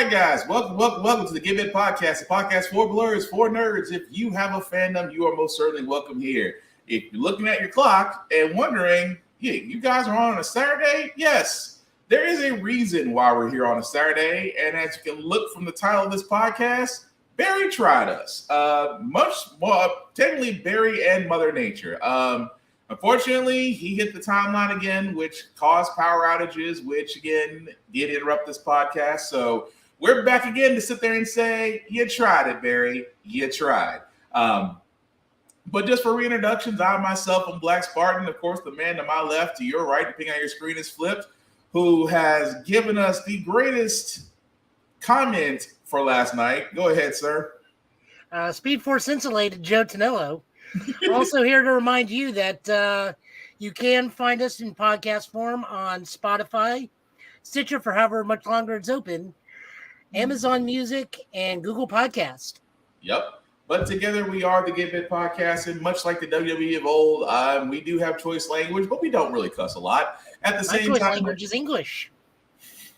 right, guys. Welcome to the Give It Podcast, a podcast for blurs, for nerds. If you have a fandom, you are most certainly welcome here. If you're looking at your clock and wondering, yeah, you guys are on a Saturday? Yes, there is a reason why we're here on a Saturday. And as you can look from the title of this podcast, Barry tried us. Much more, technically, Barry and Mother Nature. Unfortunately, he hit the timeline again, which caused power outages, which again did interrupt this podcast. So we're back again to sit there and say, you tried it, Barry. You tried. But just for reintroductions, I myself am Black Spartan. Of course, the man to my left, to your right, depending on your screen is flipped, who has given us the greatest comment for last night. Go ahead, sir. Speed Force Insulated Joe Tonello. Also here to remind you that you can find us in podcast form on Spotify, Stitcher for however much longer it's open, Amazon Music, and Google Podcast. Yep. But together we are the Give It Podcast, and much like the WWE of old, we do have choice language, but we don't really cuss a lot. At the same choice time, language is English.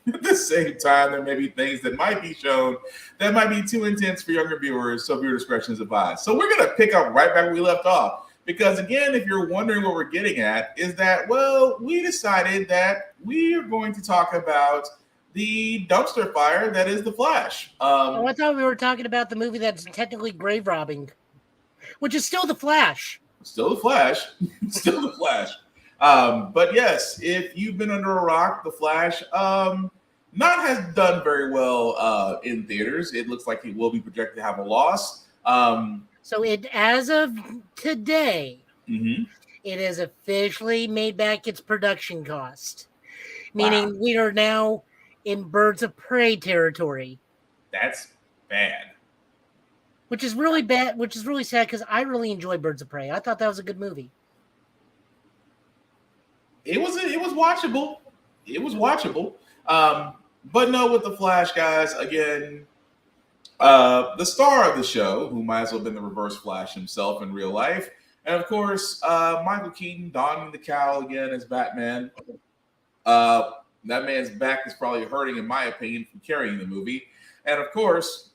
At the same time, there may be things that might be shown that might be too intense for younger viewers, so viewer discretion is advised. So we're going to pick up right back where we left off. Because again, if you're wondering what we're getting at, is that, well, we decided that we are going to talk about the dumpster fire that is The Flash. I thought we were talking about the movie that's technically grave robbing, which is still The Flash. Still The Flash. Still The Flash. But yes, if you've been under a rock, The Flash not has done very well in theaters. It looks like it will be projected to have a loss. So as of today, Mm-hmm. It has officially made back its production cost, meaning we are now in Birds of Prey territory. That's bad. Which is really bad, which is really sad because I really enjoy Birds of Prey. I thought that was a good movie. It was watchable. It was watchable. But no, with The Flash, guys, again, the star of the show, who might as well have been the Reverse Flash himself in real life, and of course, Michael Keaton donning the cowl again as Batman. That man's back is probably hurting, in my opinion, from carrying the movie. And of course,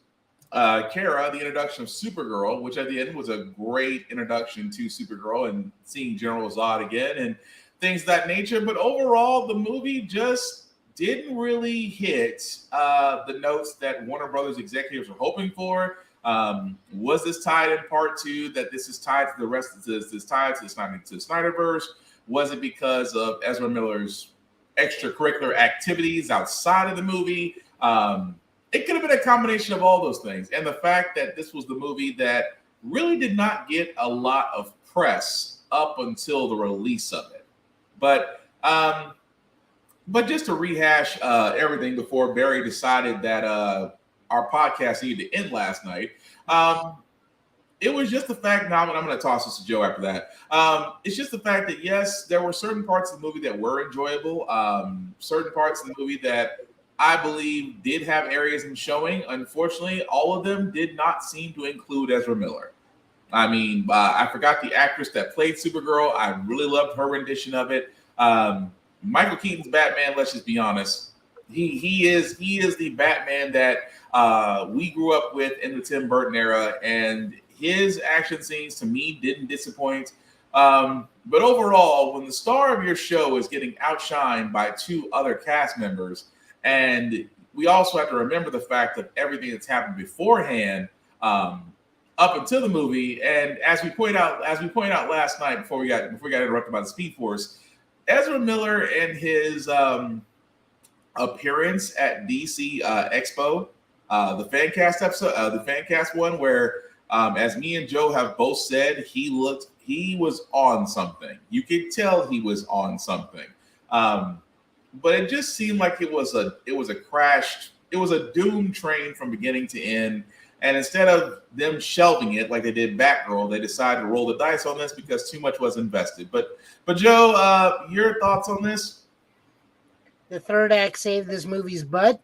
Kara, the introduction of Supergirl, which at the end was a great introduction to Supergirl and seeing General Zod again and things of that nature. But overall, the movie just didn't really hit the notes that Warner Brothers executives were hoping for. Was this tied in part to that this is tied to the rest of this tied to the Snyderverse? Was it because of Ezra Miller's extracurricular activities outside of the movie? It could have been a combination of all those things. And the fact that this was the movie that really did not get a lot of press up until the release of it. But just to rehash everything before Barry decided that our podcast needed to end last night, it was just the fact, now I'm going to toss this to Joe after that. It's just the fact that, yes, there were certain parts of the movie that were enjoyable, certain parts of the movie that I believe did have areas in showing. Unfortunately, all of them did not seem to include Ezra Miller. I mean, I forgot the actress that played Supergirl. I really loved her rendition of it. Michael Keaton's Batman, let's just be honest, he is the Batman that we grew up with in the Tim Burton era, and his action scenes to me didn't disappoint. But overall, when the star of your show is getting outshined by two other cast members, and we also have to remember the fact of everything that's happened beforehand, up until the movie, and as we point out last night before we got interrupted by the Speed Force, Ezra Miller and his appearance at DC Expo, the Fancast episode, the Fancast one, where as me and Joe have both said, he was on something. You could tell he was on something. But it just seemed like it was a doomed train from beginning to end. And instead of them shelving it like they did Batgirl, they decided to roll the dice on this because too much was invested. But Joe, your thoughts on this? The third act saved this movie's butt.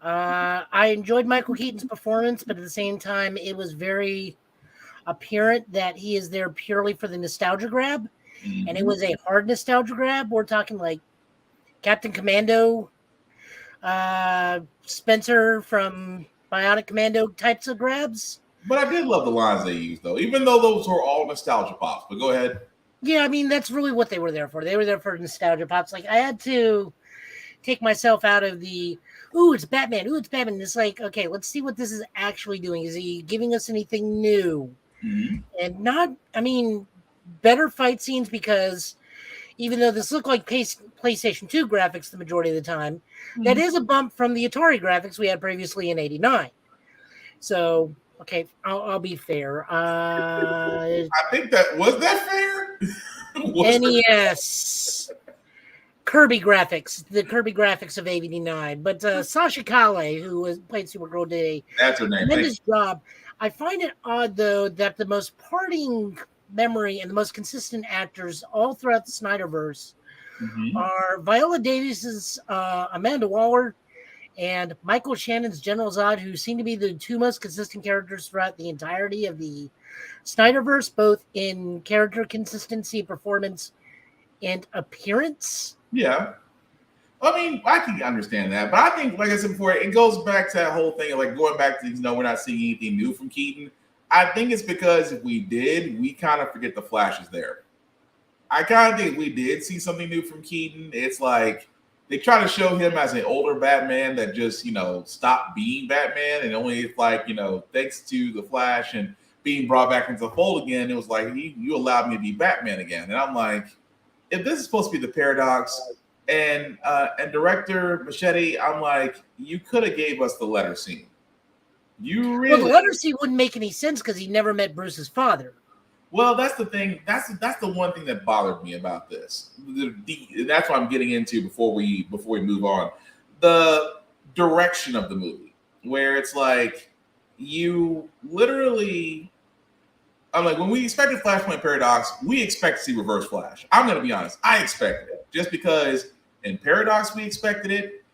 I enjoyed Michael Keaton's performance, but at the same time, it was very apparent that he is there purely for the nostalgia grab. And it was a hard nostalgia grab. We're talking like Captain Commando Spencer from Bionic Commando types of grabs. But I did love the lines they used, though, even though those were all nostalgia pops. But go ahead. Yeah, I mean, that's really what they were there for. They were there for nostalgia pops. Like, I had to take myself out of the, ooh, it's Batman. Ooh, it's Batman. It's like, okay, let's see what this is actually doing. Is he giving us anything new? Mm-hmm. And not, I mean, better fight scenes because even though this looked like PlayStation 2 graphics the majority of the time, that is a bump from the Atari graphics we had previously in '89. So, okay, I'll be fair. I think that was that fair. NES Kirby graphics, the Kirby graphics of '89. But Sasha Kale, who was played Supergirl today, that's her name. Tremendous job. I find it odd though that the most parting memory and the most consistent actors all throughout the Snyderverse are Viola Davis's Amanda Waller and Michael Shannon's General Zod, who seem to be the two most consistent characters throughout the entirety of the Snyderverse, both in character consistency, performance, and appearance. Yeah. I mean, I can understand that, but I think, like I said before, it goes back to that whole thing of like going back to, we're not seeing anything new from Keaton. I think it's because if we did, we kind of forget the Flash is there. I kind of think we did see something new from Keaton. It's like they try to show him as an older Batman that just, stopped being Batman, and only if, like, thanks to the Flash and being brought back into the fold again, it was like, you allowed me to be Batman again. And I'm like, if this is supposed to be the paradox, and director Machete, I'm like, you could have gave us the letter scene. You really, well, the letter scene wouldn't make any sense because he never met Bruce's father. Well, that's the thing. That's the one thing that bothered me about this. That's what I'm getting into before we move on. The direction of the movie, where it's like you literally. I'm like, when we expected Flashpoint Paradox, we expect to see Reverse Flash. I'm going to be honest. I expected it just because in Paradox we expected it,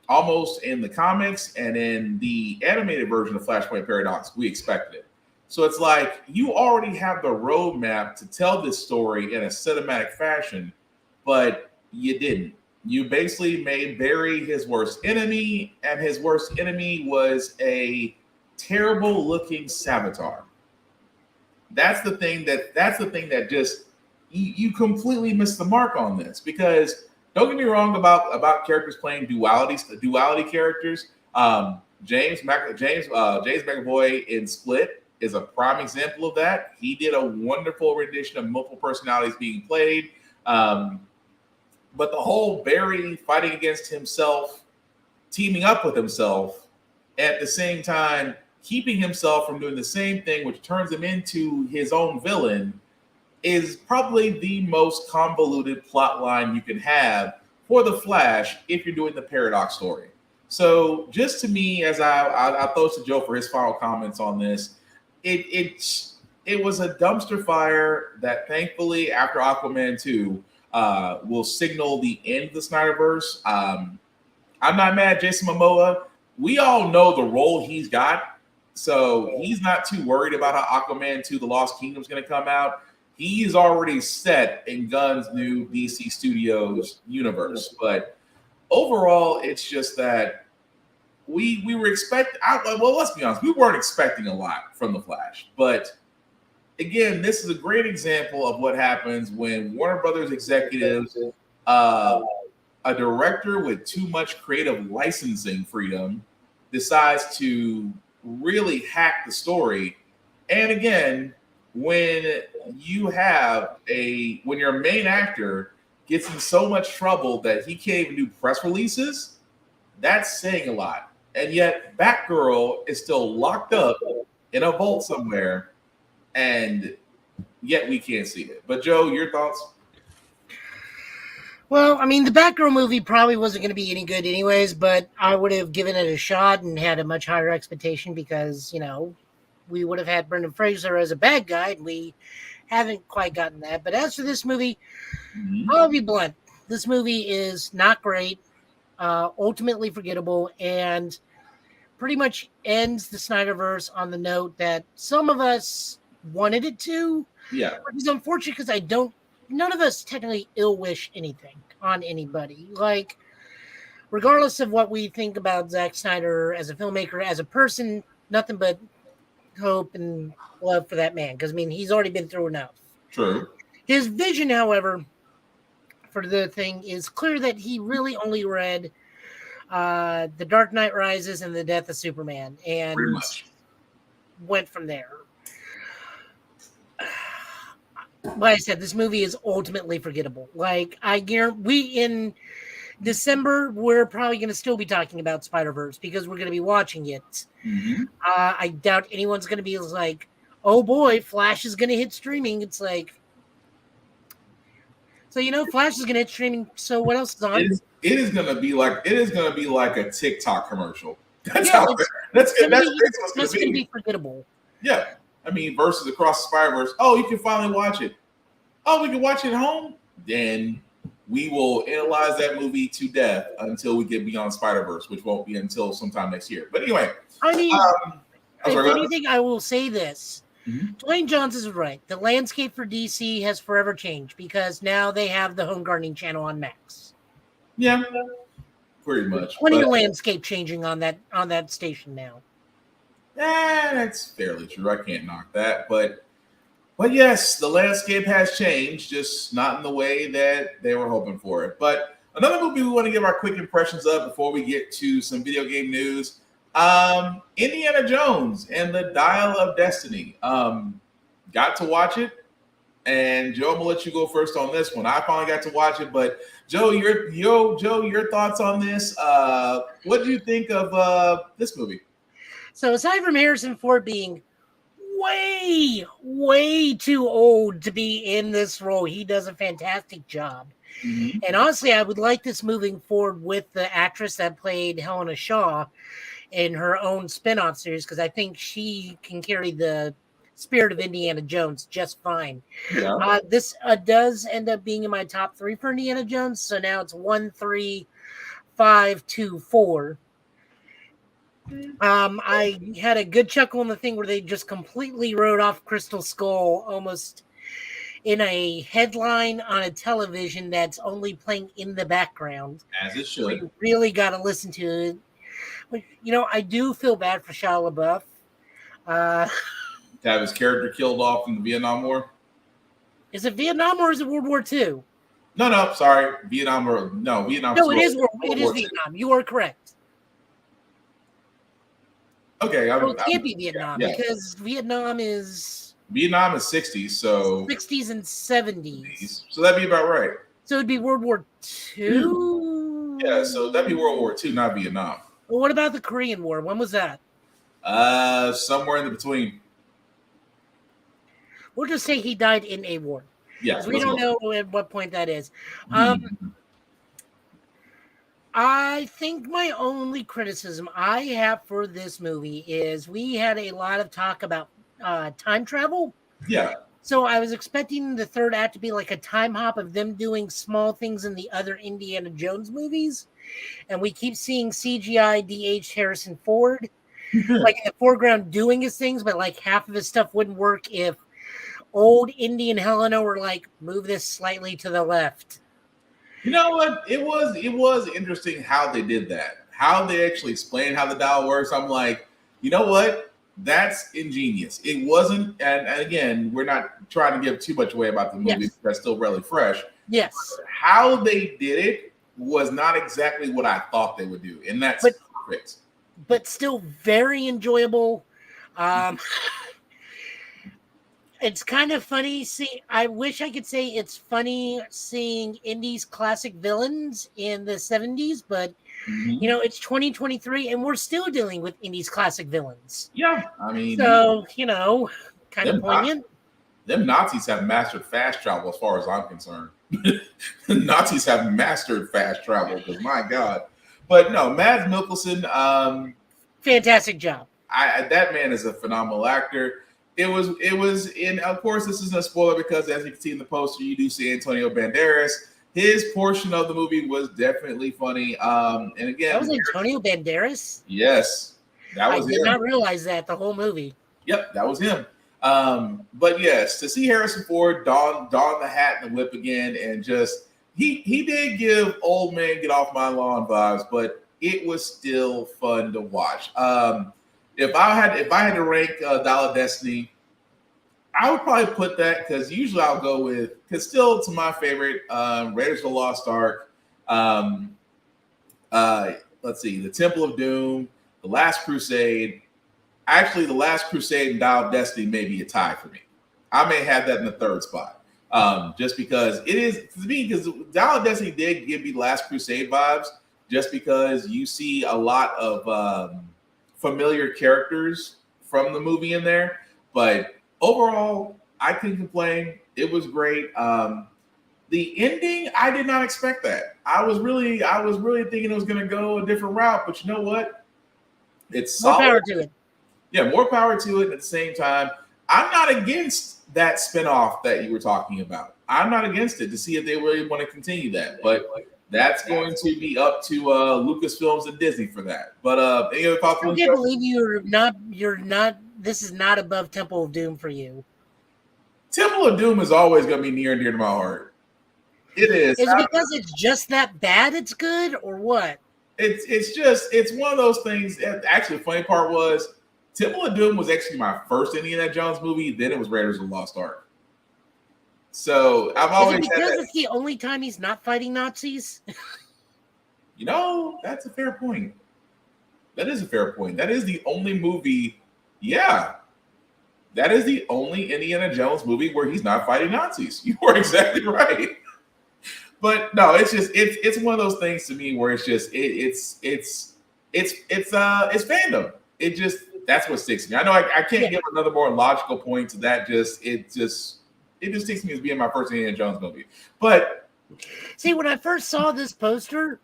almost in the comics, and in the animated version of Flashpoint Paradox we expected it. So it's like you already have the roadmap to tell this story in a cinematic fashion, but you didn't. You basically made Barry his worst enemy, and his worst enemy was a terrible-looking Savitar. That's the thing that just you completely missed the mark on this, because don't get me wrong about characters playing duality characters. James McAvoy in Split is a prime example of that. He did a wonderful rendition of multiple personalities being played. But the whole Barry fighting against himself, teaming up with himself, at the same time keeping himself from doing the same thing, which turns him into his own villain, is probably the most convoluted plot line you can have for the Flash if you're doing the Paradox story. So just to me, as I throw to Joe for his final comments on this, it was a dumpster fire that thankfully after Aquaman 2 will signal the end of the Snyderverse. I'm not mad at Jason Momoa. We all know the role he's got. So he's not too worried about how Aquaman 2 The Lost Kingdom is going to come out. He's already set in Gunn's new DC Studios universe. But overall, it's just that we were expecting, well, let's be honest, we weren't expecting a lot from The Flash. But again, this is a great example of what happens when Warner Brothers executives, a director with too much creative licensing freedom, decides to really hack the story. And again, when your main actor gets in so much trouble that he can't even do press releases, that's saying a lot. And yet Batgirl is still locked up in a vault somewhere, and yet we can't see it. But Joe, your thoughts? Well, I mean, the Batgirl movie probably wasn't going to be any good anyways, but I would have given it a shot and had a much higher expectation because, we would have had Brendan Fraser as a bad guy, and we haven't quite gotten that. But as for this movie, I'll be blunt. This movie is not great, ultimately forgettable, and pretty much ends the Snyderverse on the note that some of us wanted it to. Yeah. Which is unfortunate because none of us technically ill wish anything on anybody. Like, regardless of what we think about Zack Snyder as a filmmaker, as a person, nothing but hope and love for that man. Because, I mean, he's already been through enough. True. His vision, however, for the thing is clear that he really only read The Dark Knight Rises and The Death of Superman and Pretty much. went from there. Like I said, this movie is ultimately forgettable. Like, I guarantee in December, we're probably going to still be talking about Spider-Verse because we're going to be watching it. Mm-hmm. I doubt anyone's going to be like, oh boy, Flash is going to hit streaming. It's like, so, you know, Flash is going to hit streaming. So what else is on? It is going to be like a TikTok commercial. That's Yeah, how that's It's what's going to be forgettable. Yeah. I mean, versus Across the Spider-Verse. Oh, you can finally watch it. Oh, we can watch it at home? Then we will analyze that movie to death until we get beyond Spider-Verse, which won't be until sometime next year. But anyway. I mean, I'm sorry, if anything, I will say this. Mhm. Dwayne Johnson is right. The landscape for DC has forever changed because now they have the Home Gardening channel on Max. Yeah. Pretty much. Plenty of landscape changing on that station now. That's fairly true. I can't knock that. But yes, the landscape has changed, just not in the way that they were hoping for it. But another movie we want to give our quick impressions of before we get to some video game news. Indiana Jones and the Dial of Destiny. Got to watch it. And Joe, I'm gonna let you go first on this one. I finally got to watch it, but Joe, your thoughts on this? What do you think of this movie? So aside from Harrison Ford being way, way too old to be in this role, he does a fantastic job. Mm-hmm. And honestly, I would like this moving forward with the actress that played Helena Shaw in her own spin-off series, because I think she can carry the spirit of Indiana Jones just fine. Yeah. This does end up being in my top 3 for Indiana Jones, so now it's 1, 3, 5, 2, 4. I had a good chuckle on the thing where they just completely wrote off Crystal Skull almost in a headline on a television that's only playing in the background. As it should. You really got to listen to it. But, you know, I do feel bad for Shia LaBeouf. To have his character killed off in the Vietnam War? Is it Vietnam or is it World War II? No, sorry. Vietnam. No, Vietnam. No, it is Vietnam. You are correct. Okay. It can't be Vietnam because Vietnam is 60s, so 60s and 70s. So that'd be about right. So it'd be World War II? Yeah, so that'd be World War II, not Vietnam. Well, what about the Korean War? When was that? Somewhere in the between. We'll just say he died in a war. Yeah. We don't know at what point that is. I think my only criticism I have for this movie is we had a lot of talk about time travel. Yeah. So I was expecting the third act to be like a time hop of them doing small things in the other Indiana Jones movies. And we keep seeing CGI DH Harrison Ford like in the foreground doing his things, but like half of his stuff wouldn't work if old Indian Helena were like, move this slightly to the left. You know what? It was interesting how they did that. How they actually explained how the dial works. I'm like, you know what? That's ingenious. It wasn't, and again, we're not trying to give too much away about the movie. Yes. That's still really fresh. Yes. How they did it was not exactly what I thought they would do, and that's perfect. But still very enjoyable. It's kind of funny. I wish I could say it's funny seeing Indy's classic villains in the 70s, but you know, it's 2023 and we're still dealing with Indy's classic villains. Yeah, I mean, so you know, kind of poignant. Them Nazis have mastered fast travel, as far as I'm concerned. Nazis have mastered fast travel, because my God. But no, Mads Mikkelsen, fantastic job. That man is a phenomenal actor. It was in, of course, this isn't a spoiler because as you can see in the poster, you do see Antonio Banderas. His portion of the movie was definitely funny. And again, that was Antonio Banderas? Yes. That was I did not realize that the whole movie. Yep, that was him. But yes, to see Harrison Ford don the hat and the whip again and just he did give old man get off my lawn vibes, but it was still fun to watch. If I had to rank Dial of Destiny, I would probably put that because usually I'll go with because still to my favorite Raiders of the Lost Ark. Let's see, the Temple of Doom, the Last Crusade. Actually, the Last Crusade and Dial of Destiny may be a tie for me. I may have that in the third spot. Just because it is to me, because Dial of Destiny did give me Last Crusade vibes, just because you see a lot of familiar characters from the movie in there. But overall, I couldn't complain. It was great. The ending, I did not expect that. I was really thinking it was going to go a different route. But you know what? It's More solid. power to it. Yeah, more power to it. At the same time, I'm not against that spinoff that you were talking about. I'm not against it to see if they really want to continue that. But that's going to be up to Lucasfilms and Disney for that. But any other thoughts? I can't believe you're not. This is not above Temple of Doom for you. Temple of Doom is always going to be near and dear to my heart. It is. Is it because it's just that bad? It's good, or what? It's one of those things. Actually, the funny part was Temple of Doom was actually my first Indiana Jones movie. Then it was Raiders of the Lost Ark. So I've always is it had because that. it's the only time he's not fighting Nazis? You know, that's a fair point. That is a fair point. That is the only movie. Yeah. That is the only Indiana Jones movie where he's not fighting Nazis. You are exactly right. But no, it's one of those things to me where it's fandom. It just that's what sticks to me. I know I can't give another more logical point to that. It just sticks to me as being my first Indiana Jones movie. But see, when I first saw this poster,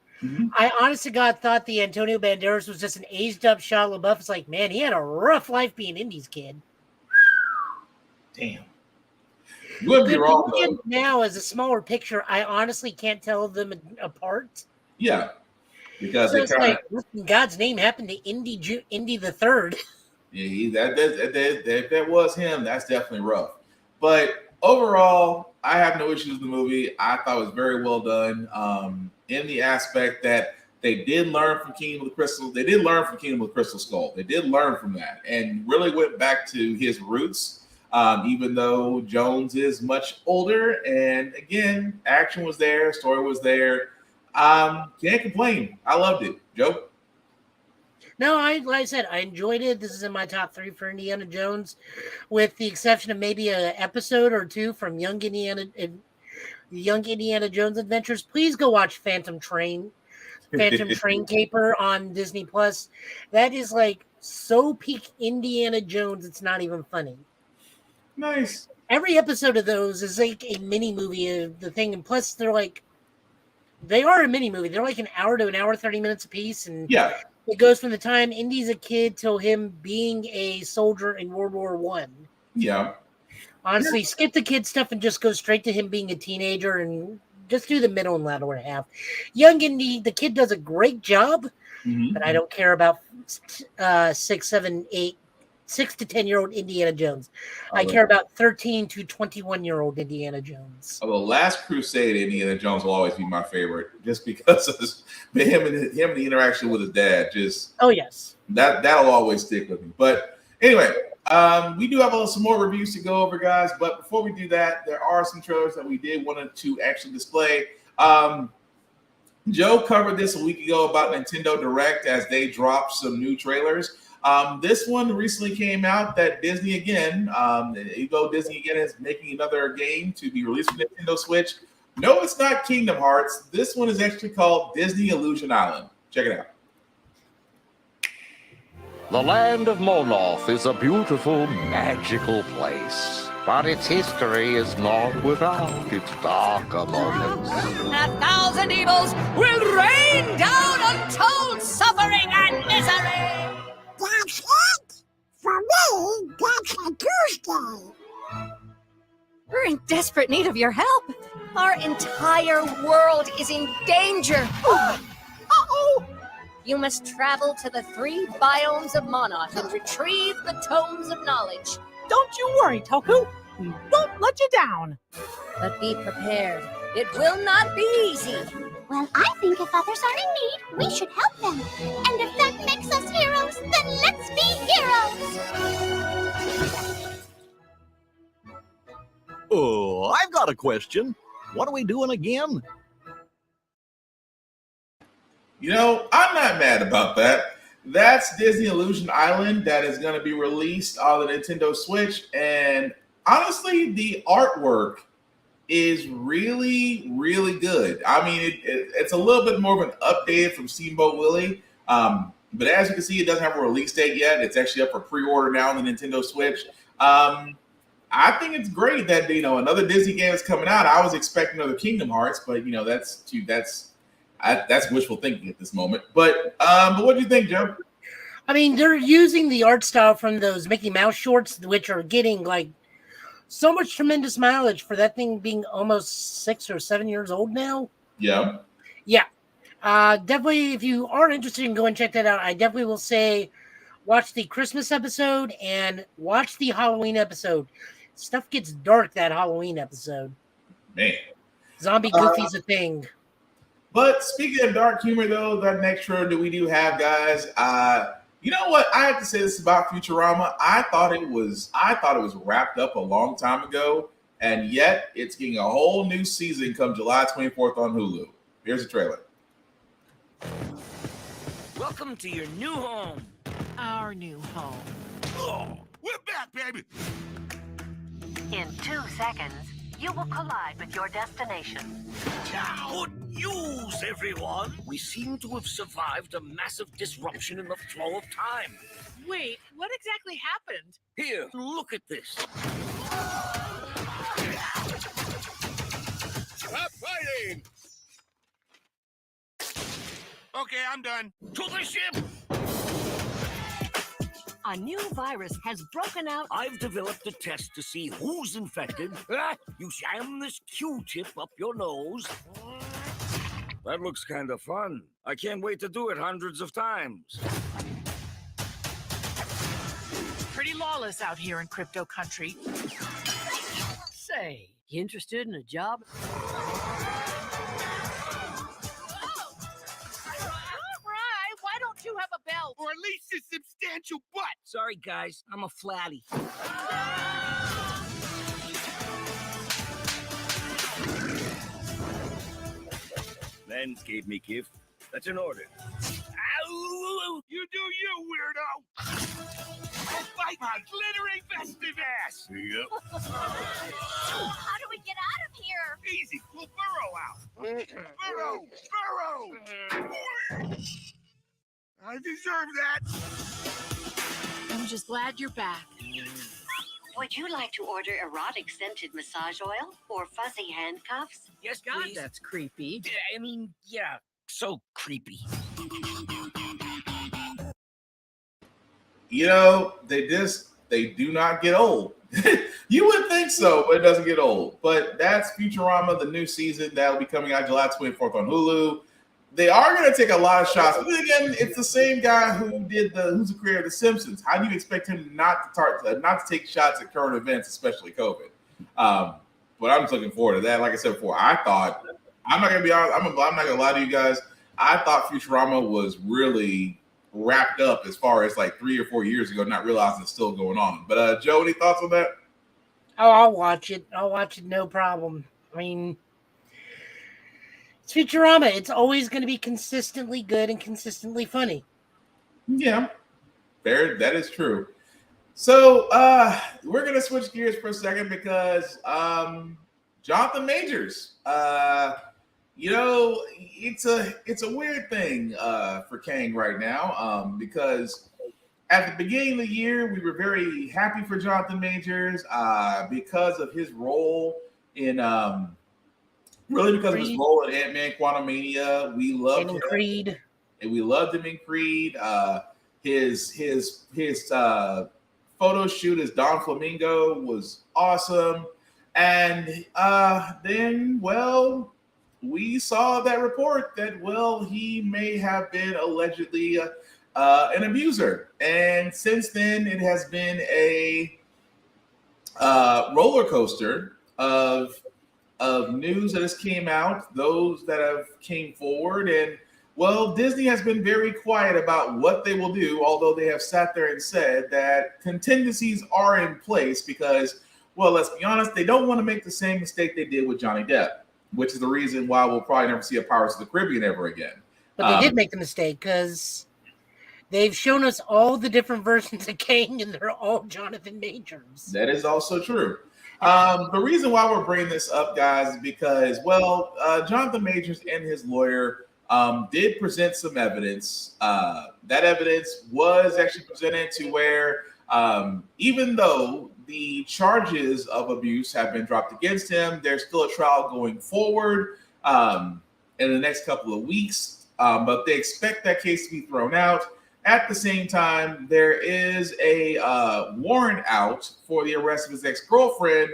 I honest to God thought the Antonio Banderas was just an aged up Shia LaBeouf. It's like, man, he had a rough life being Indy's kid. Damn. You wouldn't be wrong though. Now, as a smaller picture, I honestly can't tell them apart. Yeah, because so it's like, what in God's name happened to Indy the Third? Yeah, if that was him, that's definitely rough. But overall, I have no issues with the movie. I thought it was very well done. In the aspect that they did learn from Kingdom of the Crystal. They did learn from Kingdom of the Crystal Skull. They did learn from that and really went back to his roots. Even though Jones is much older, and again, action was there, story was there. Can't complain. I loved it. Joe? No, like I said, I enjoyed it. This is in my top 3 for Indiana Jones, with the exception of maybe an episode or 2 from Young Indiana Jones Adventures. Please go watch Phantom Train Caper on Disney Plus. That is like so peak Indiana Jones, it's not even funny. Nice. Every episode of those is like a mini movie of the thing, and plus they are a mini movie. They're like an hour to an hour 30 minutes a piece, and yeah, it goes from the time Indy's a kid till him being a soldier in World War I. Yeah. Honestly, skip the kid stuff and just go straight to him being a teenager, and just do the middle and latter half. Young Indy, the kid does a great job, but I don't care about 6 to 10-year-old Indiana Jones. I care about 13 to 21-year-old Indiana Jones. Well, Last Crusade Indiana Jones will always be my favorite, just because of him and the interaction with his dad. Yes, that'll always stick with me. But anyway, we do have some more reviews to go over, guys. But before we do that, there are some trailers that we did want to actually display. Joe covered this a week ago about Nintendo Direct as they dropped some new trailers. This one recently came out that Disney again, Disney again is making another game to be released for Nintendo Switch. No, it's not Kingdom Hearts. This one is actually called Disney Illusion Island. Check it out. The land of Moloth is a beautiful, magical place. But its history is not without its darker moments. 1,000 evils will rain down untold suffering and misery. That's it! For me, that's a Tuesday. We're in desperate need of your help. Our entire world is in danger. Uh-oh! You must travel to the 3 biomes of Monoth and retrieve the Tomes of Knowledge. Don't you worry, Toku. We won't let you down. But be prepared, It will not be easy. Well, I think if others are in need, we should help them. And if that makes us heroes, then let's be heroes! Oh, I've got a question. What are we doing again? You know, I'm not mad about that. That's Disney Illusion Island that is going to be released on the Nintendo Switch. And honestly, the artwork is really, really good. I mean, it's a little bit more of an update from Steamboat Willie. But as you can see, it doesn't have a release date yet. It's actually up for pre-order now on the Nintendo Switch. I think it's great that, you know, another Disney game is coming out. I was expecting another Kingdom Hearts, but, you know, that's wishful thinking at this moment. But what do you think, Joe? I mean, they're using the art style from those Mickey Mouse shorts, which are getting like so much tremendous mileage for that thing being almost 6 or 7 years old now. Yeah. Yeah. Definitely, if you are interested in going check that out, I definitely will say watch the Christmas episode and watch the Halloween episode. Stuff gets dark that Halloween episode. Man. Zombie Goofy's a thing. But speaking of dark humor, though, that next show that we do have, guys, you know what? I have to say this about Futurama. I thought it was wrapped up a long time ago, and yet it's getting a whole new season come July 24th on Hulu. Here's the trailer. Welcome to your new home. Our new home. Oh, we're back, baby. In 2 seconds, you will collide with your destination. Good news, everyone. We seem to have survived a massive disruption in the flow of time. Wait, what exactly happened? Here, look at this. Stop fighting! Okay, I'm done. To the ship! A new virus has broken out. I've developed a test to see who's infected. You jam this Q-tip up your nose. That looks kind of fun. I can't wait to do it hundreds of times. Pretty lawless out here in crypto country. Say, you interested in a job? Why don't you have a belt? Or at least a substantial butt. Sorry, guys. I'm a flatty. Lens gave me gift. That's an order. Ow! You do you, weirdo! Go fight my glittering festive ass! Yep. How do we get out of here? Easy. We'll burrow out. Burrow! Burrow! I deserve that. I'm just glad you're back. Would you like to order erotic scented massage oil or fuzzy handcuffs? Yes, God, please. that's creepy. I mean, yeah, so creepy. You know, they do not get old. You would think so, but it doesn't get old. But that's Futurama, the new season that will be coming out July 24th on Hulu. They are going to take a lot of shots. But then again, it's the same guy who's the creator of The Simpsons. How do you expect him not to take shots at current events, especially COVID? But I'm just looking forward to that. Like I said before, I'm not going to be honest. I'm not going to lie to you guys. I thought Futurama was really wrapped up as far as like 3 or 4 years ago, not realizing it's still going on. But Joe, any thoughts on that? Oh, I'll watch it. No problem. I mean, it's Futurama. It's always going to be consistently good and consistently funny. Yeah, that is true. So we're going to switch gears for a second because Jonathan Majors, you know, it's a weird thing for Kang right now because at the beginning of the year, we were very happy for Jonathan Majors because of his role in because of his role in Ant-Man Quantumania. We loved him. Creed. And we loved him in Creed. His photo shoot as Don Flamingo was awesome. And then, well, we saw that report that, well, he may have been allegedly an abuser. And since then, it has been a roller coaster of of news that has came out, those that have came forward, and well, Disney has been very quiet about what they will do, although they have sat there and said that contingencies are in place because, well, let's be honest, they don't want to make the same mistake they did with Johnny Depp, which is the reason why we'll probably never see a Pirates of the Caribbean ever again. But they did make the mistake because they've shown us all the different versions of Kang, and they're all Jonathan Majors. That is also true. The reason why we're bringing this up, guys, is because, well, Jonathan Majors and his lawyer did present some evidence. That evidence was actually presented to where even though the charges of abuse have been dropped against him, there's still a trial going forward in the next couple of weeks. But they expect that case to be thrown out. At the same time, there is a warrant out for the arrest of his ex-girlfriend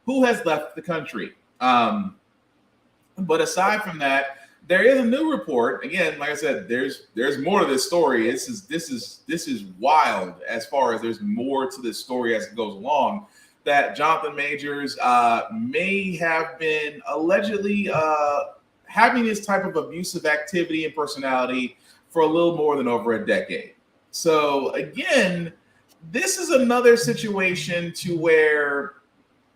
who has left the country. But aside from that, there is a new report. Again, like I said, there's more to this story. This is wild as far as there's more to this story as it goes along. That Jonathan Majors may have been allegedly having this type of abusive activity and personality for a little more than over a decade. So again, this is another situation to where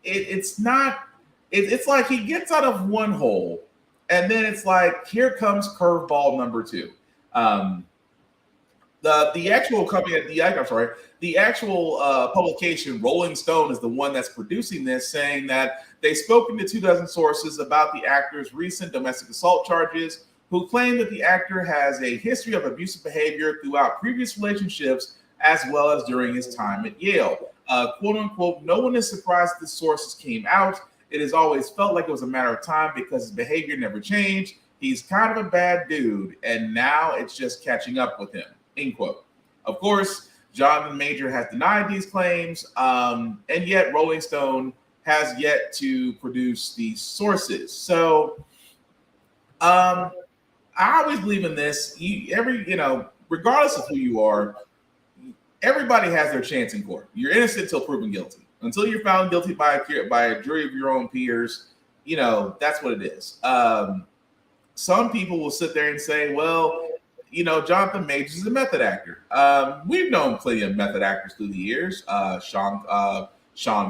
it's like he gets out of one hole, and then it's like, here comes curveball number two. The actual company, the actual publication, Rolling Stone, is the one that's producing this, saying that they've spoken to 24 sources about the actor's recent domestic assault charges, who claim that the actor has a history of abusive behavior throughout previous relationships, as well as during his time at Yale. Quote unquote, no one is surprised the sources came out. It has always felt like it was a matter of time because his behavior never changed. He's kind of a bad dude, and now it's just catching up with him, end quote. Of course, Jonathan Major has denied these claims, and yet Rolling Stone has yet to produce these sources. So, I always believe in this. Regardless of who you are, everybody has their chance in court. You're innocent until proven guilty. Until you're found guilty by a jury of your own peers, that's what it is. Some people will sit there and say, well, Jonathan Majors is a method actor. We've known plenty of method actors through the years. Sean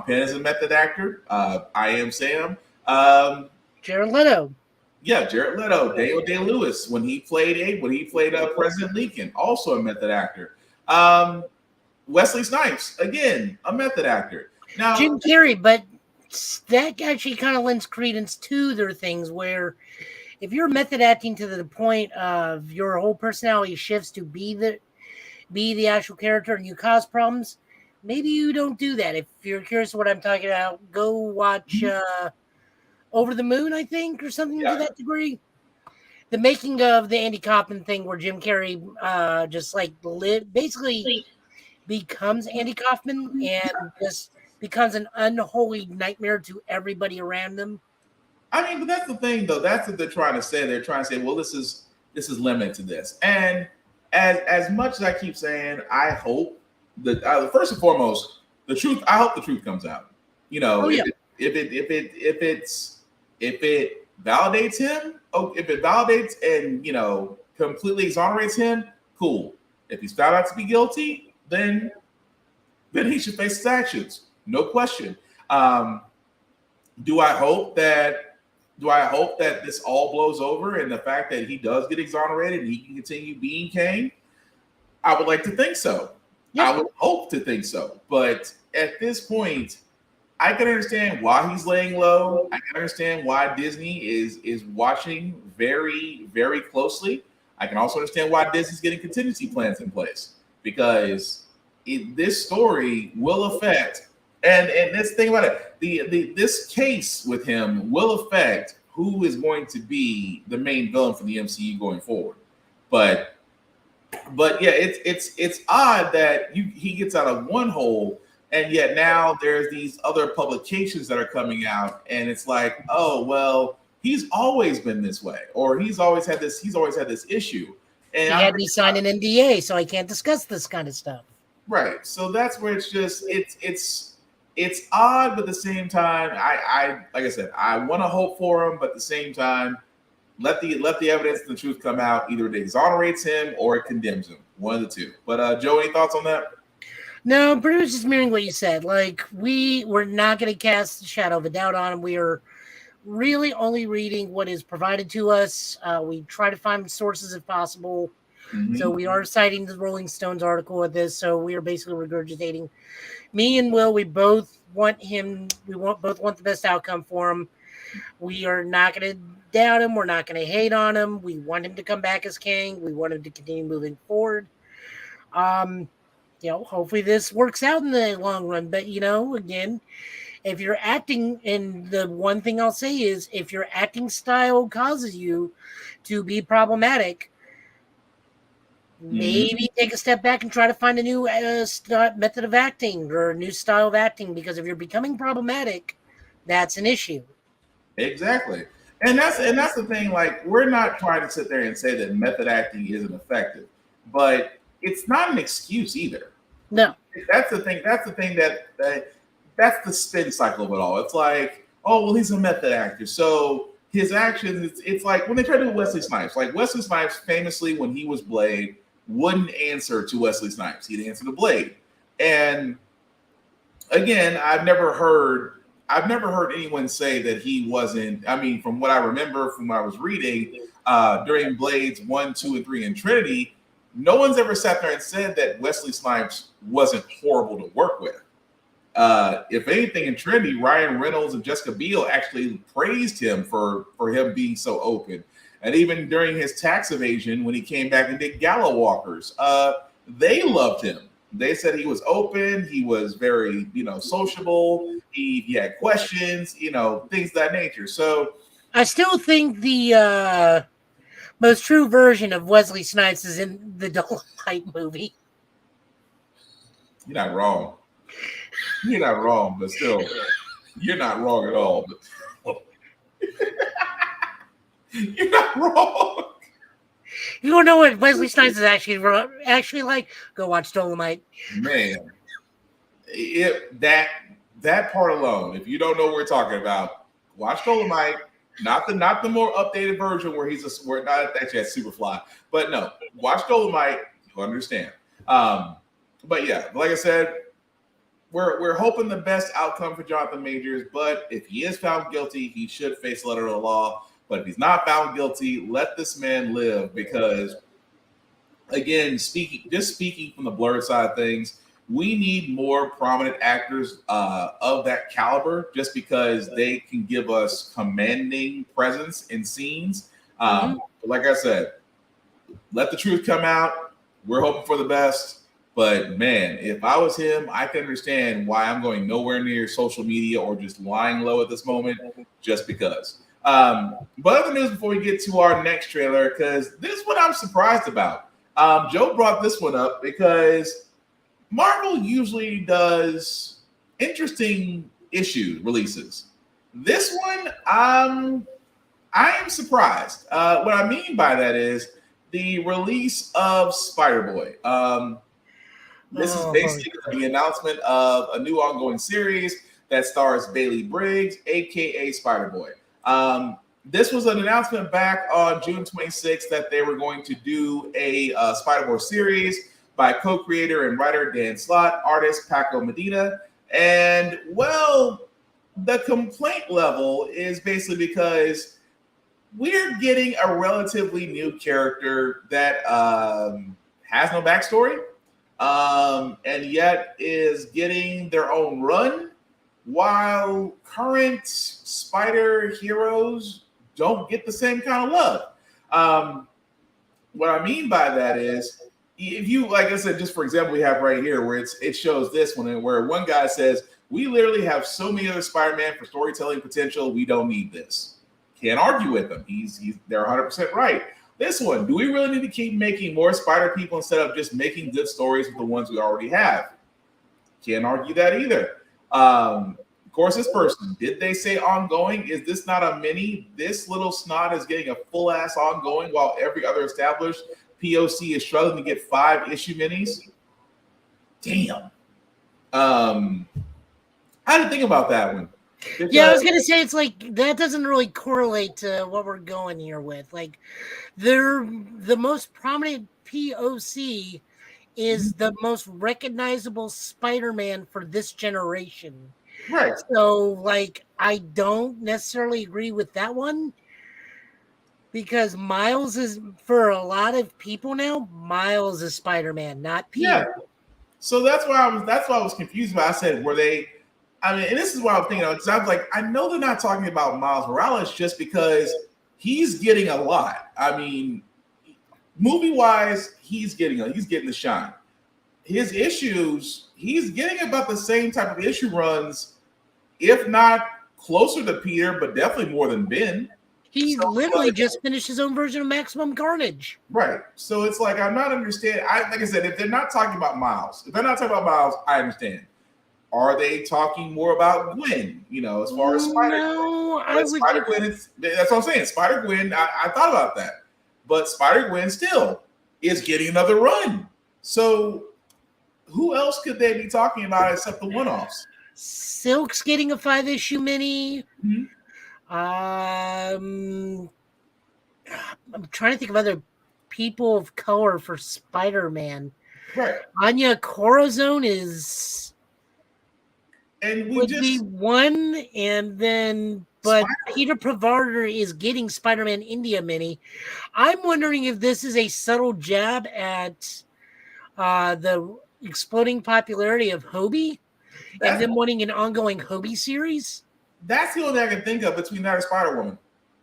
Penn is a method actor. I Am Sam. Jared Leto. Yeah, Jared Leto, Daniel Day-Lewis, when he played President Lincoln, also a method actor. Wesley Snipes, again, a method actor. Now, Jim Carrey, but that actually kind of lends credence to their things where if you're method acting to the point of your whole personality shifts to be the actual character and you cause problems, maybe you don't do that. If you're curious what I'm talking about, go watch Over the Moon, I think, or something to that degree. The making of the Andy Kaufman thing where Jim Carrey just like basically becomes Andy Kaufman and just becomes an unholy nightmare to everybody around him. I mean, but that's the thing, though. That's what they're trying to say. They're trying to say, well, this is limited to this. And as much as I keep saying, I hope that first and foremost, the truth. I hope the truth comes out. If it validates him, if it validates and completely exonerates him, cool. If he's found out to be guilty, then he should face his actions, no question. Do I hope that this all blows over and the fact that he does get exonerated and he can continue being Kang? I would like to think so. Yep. I would hope to think so. But at this point, I can understand why he's laying low. I can understand why Disney is watching very, very closely. I can also understand why Disney's getting contingency plans in place because this story will affect, and this thing about it, this case with him will affect who is going to be the main villain for the MCU going forward. But yeah, it's odd that he gets out of one hole. And yet now there's these other publications that are coming out, and it's like, oh well, he's always been this way, or he's always had this issue. And he had me sign an NDA, so I can't discuss this kind of stuff. Right. So that's where it's it's odd, but at the same time, I like I said, I want to hope for him, but at the same time, let the evidence and the truth come out. Either it exonerates him or it condemns him. One of the two. But Joe, any thoughts on that? No, pretty much just mirroring what you said. Like, we're not going to cast the shadow of a doubt on him. We are really only reading what is provided to us. We try to find sources if possible. Mm-hmm. So we are citing the Rolling Stones article with this. So we are basically regurgitating. Me and Will, we both want him. Both want the best outcome for him. We are not going to doubt him. We're not going to hate on him. We want him to come back as king. We want him to continue moving forward. Hopefully this works out in the long run. But, again, if you're acting, and the one thing I'll say is if your acting style causes you to be problematic, maybe take a step back and try to find a new method of acting or a new style of acting, because if you're becoming problematic, that's an issue. Exactly. And that's the thing. Like, we're not trying to sit there and say that method acting isn't effective, but it's not an excuse either. No. That's the thing. That's the thing that's the spin cycle of it all. It's like, oh, well, he's a method actor, so his actions, it's like when they try to do Wesley Snipes. Like, Wesley Snipes famously, when he was Blade, wouldn't answer to Wesley Snipes. He'd answer to Blade. And again, I've never heard anyone say that he wasn't. I mean, from what I remember from what I was reading, during Blades 1, 2, and 3 in Trinity, no one's ever sat there and said that Wesley Snipes wasn't horrible to work with. If anything, in Trinity, Ryan Reynolds and Jessica Biel actually praised him for him being so open. And even during his tax evasion, when he came back and did Gala Walkers, they loved him. They said he was open. He was very, sociable. He had questions, things of that nature. So I still think the most true version of Wesley Snipes is in the Dolomite movie. You're not wrong. You're not wrong, but still, you're not wrong at all. But you're not wrong. You don't know what Wesley Snipes is actually like? Go watch Dolomite. Man, that part alone. If you don't know what we're talking about, watch Dolomite. Not the more updated version where he's not actually at Superfly, but no, watch Dolomite. You'll understand. But yeah, like I said, we're hoping the best outcome for Jonathan Majors. But if he is found guilty, he should face a letter of the law. But if he's not found guilty, let this man live. Because again, speaking from the Blurred side of things, we need more prominent actors of that caliber, just because they can give us commanding presence in scenes. Like I said, let the truth come out. We're hoping for the best. But man, if I was him, I can understand why I'm going nowhere near social media or just lying low at this moment, just because. But other news before we get to our next trailer, because this one I'm surprised about. Joe brought this one up because Marvel usually does interesting issue releases. This one, I am surprised. What I mean by that is the release of Spider-Boy. This is basically the announcement of a new ongoing series that stars Bailey Briggs, aka Spider-Boy. This was an announcement back on June 26th that they were going to do a Spider-Boy series by co-creator and writer Dan Slott, artist Paco Medina. And, well, the complaint level is basically because we're getting a relatively new character that has no backstory, and yet is getting their own run, while current Spider heroes don't get the same kind of love. What I mean by that is, if you, like I said, just for example, we have right here where it shows this one, where one guy says, "We literally have so many other Spider-Man for storytelling potential. We don't need this." Can't argue with him. They're 100% right. This one, do we really need to keep making more Spider people instead of just making good stories with the ones we already have? Can't argue that either. Of course, this person, did they say ongoing? Is this not a mini? This little snot is getting a full ass ongoing while every other established POC is struggling to get 5-issue minis. Damn. How do you think about that one? Yeah, I was gonna say it's like that doesn't really correlate to what we're going here with. Like, they're the most prominent POC is the most recognizable Spider-Man for this generation. Right. So, like, I don't necessarily agree with that one because Miles is, for a lot of people now, Miles is Spider-Man, not Peter. Yeah. So that's why I was confused about. I said, were they? I mean, and this is what I was thinking of, because I was like, I know they're not talking about Miles Morales just because he's getting a lot. I mean, movie-wise, he's getting the shine. His issues, he's getting about the same type of issue runs, if not closer to Peter, but definitely more than Ben. He literally just finished his own version of Maximum Carnage. Right. So it's like, I'm not understanding. Like I said, if they're not talking about Miles, I understand. Are they talking more about Gwen? You know, as far as Spider-Gwen? No, Spider-Gwen, that's what I'm saying. Spider-Gwen, I thought about that. But Spider-Gwen still is getting another run. So who else could they be talking about except the one-offs? Silk's getting a 5-issue mini. Mm-hmm. I'm trying to think of other people of color for Spider-Man. Right. Anya Corazon would be one, and then Peter Pavardar is getting Spider-Man India mini. I'm wondering if this is a subtle jab at the exploding popularity of Hobie and them wanting an ongoing Hobie series. That's the only thing I can think of between that and Spider-Woman.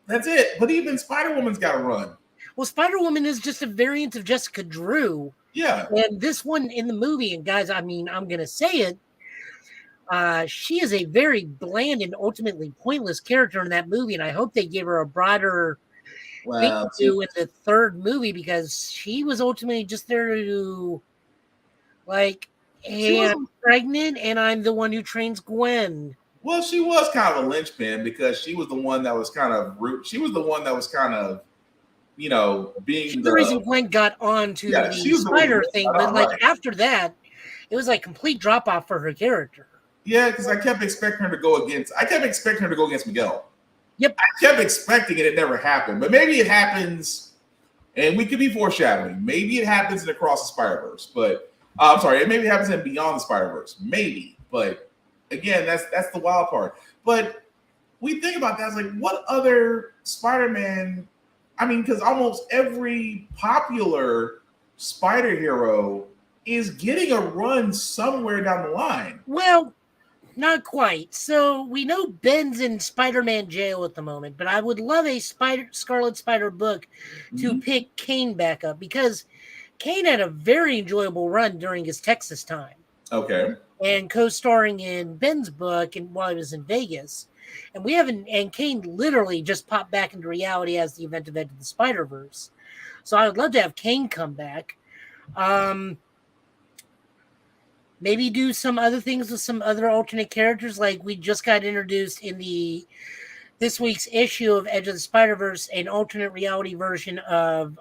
That's it. But even Spider-Woman's got to run. Well, Spider-Woman is just a variant of Jessica Drew. Yeah. And this one in the movie, and guys, I mean, I'm going to say it, she is a very bland and ultimately pointless character in that movie, and I hope they give her a broader thing to do in the third movie, because she was ultimately just there to, like, hey, I'm pregnant, and I'm the one who trains Gwen. Well, she was kind of a linchpin because she was the one that was kind of rude. She was the one that was kind of, you know, being the reason Gwen got on to the spider thing, but like after that, it was like complete drop off for her character. Yeah, because I kept expecting her to go against Miguel. Yep. I kept expecting it. It never happened. But maybe it happens, and we could be foreshadowing. Maybe it happens in Across the Spider-Verse. But I'm sorry, maybe it happens in Beyond the Spider-Verse. Maybe. But again, that's the wild part. But we think about that. It's like, what other Spider-Man? I mean, because almost every popular spider hero is getting a run somewhere down the line. Well, not quite. So we know Ben's in Spider-Man jail at the moment, but I would love a Scarlet Spider book to pick Kane back up, because Kane had a very enjoyable run during his Texas time. Okay. And co-starring in Ben's book and while he was in Vegas. And Kane literally just popped back into reality as the event of Into the Spider-Verse. So I would love to have Kane come back. Maybe do some other things with some other alternate characters, like we just got introduced in this week's issue of Edge of the Spider-Verse, an alternate reality version of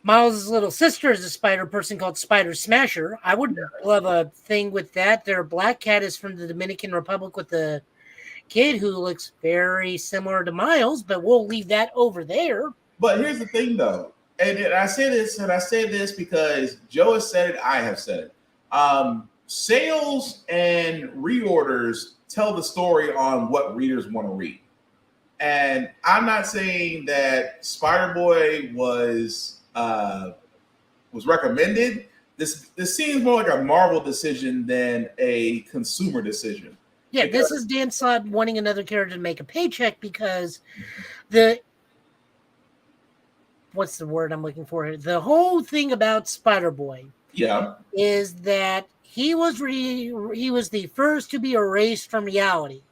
Miles' little sister is a spider person called Spider Smasher. I would love a thing with that. Their Black Cat is from the Dominican Republic with the kid who looks very similar to Miles, but we'll leave that over there. But here's the thing, though. And I say this because Joe has said it, I have said it. Sales and reorders tell the story on what readers want to read. And I'm not saying that Spider-Boy was recommended. This seems more like a Marvel decision than a consumer decision. Yeah, this is Dan Slott wanting another character to make a paycheck, because what's the word I'm looking for here? The whole thing about Spider-Boy is that he was the first to be erased from reality.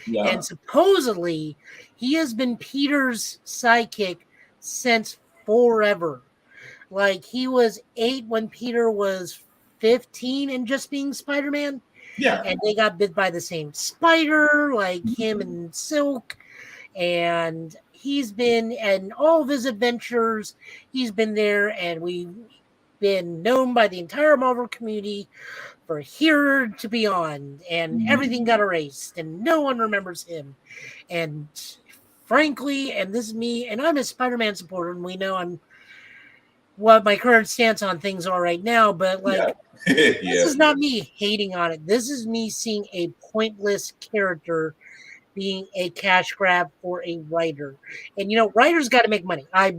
Yeah. And supposedly he has been Peter's sidekick since forever. Like, he was 8 when Peter was 15 and just being Spider-Man. Yeah. And they got bit by the same spider, like him and Silk. And he's been in all of his adventures. He's been there, and we've been known by the entire Marvel community for Here to Beyond, and everything got erased, and no one remembers him. And frankly, and this is me, and I'm a Spider-Man supporter, and we know I'm what my current stance on things are right now, but like this is not me hating on it. This is me seeing a pointless character being a cash grab for a writer. And you know, writers got to make money. I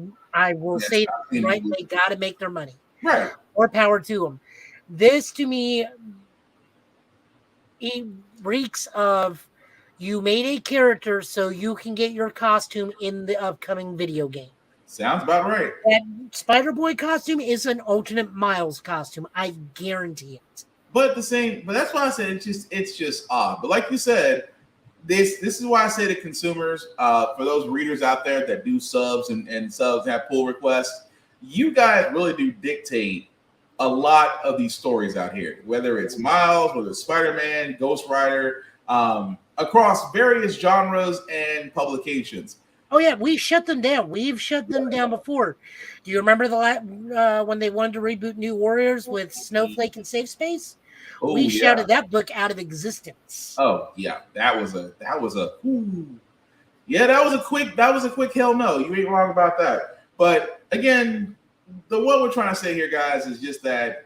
will say that, right, they got to make their money. Right. More power to them. This to me, it reeks of you made a character so you can get your costume in the upcoming video game. Sounds about right. That Spider-Boy costume is an alternate Miles costume. I guarantee it. But that's why I said it's just odd. But like you said, this is why I say to consumers, for those readers out there that do subs and subs have pull requests, you guys really do dictate a lot of these stories out here, whether it's Miles, whether it's Spider-Man, Ghost Rider, across various genres and publications. Oh yeah, we shut them down. We've shut them down before. Do you remember when they wanted to reboot New Warriors with Snowflake and Safe Space? Oh, we shouted that book out of existence. Oh yeah, that was a quick hell no. You ain't wrong about that. But again, what we're trying to say here, guys, is just that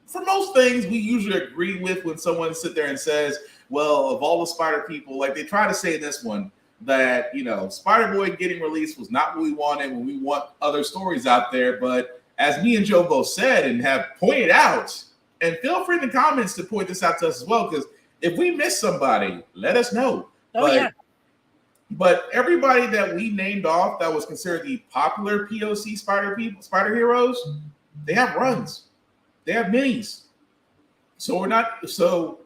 for most things we usually agree with when someone sits there and says, well, of all the Spider people, like they try to say in this one, that, you know, Spider-Boy getting released was not what we wanted when we want other stories out there. But as me and Joe both said and have pointed out, and feel free in the comments to point this out to us as well, because if we miss somebody, let us know. But everybody that we named off that was considered the popular POC Spider heroes, they have runs. They have minis. So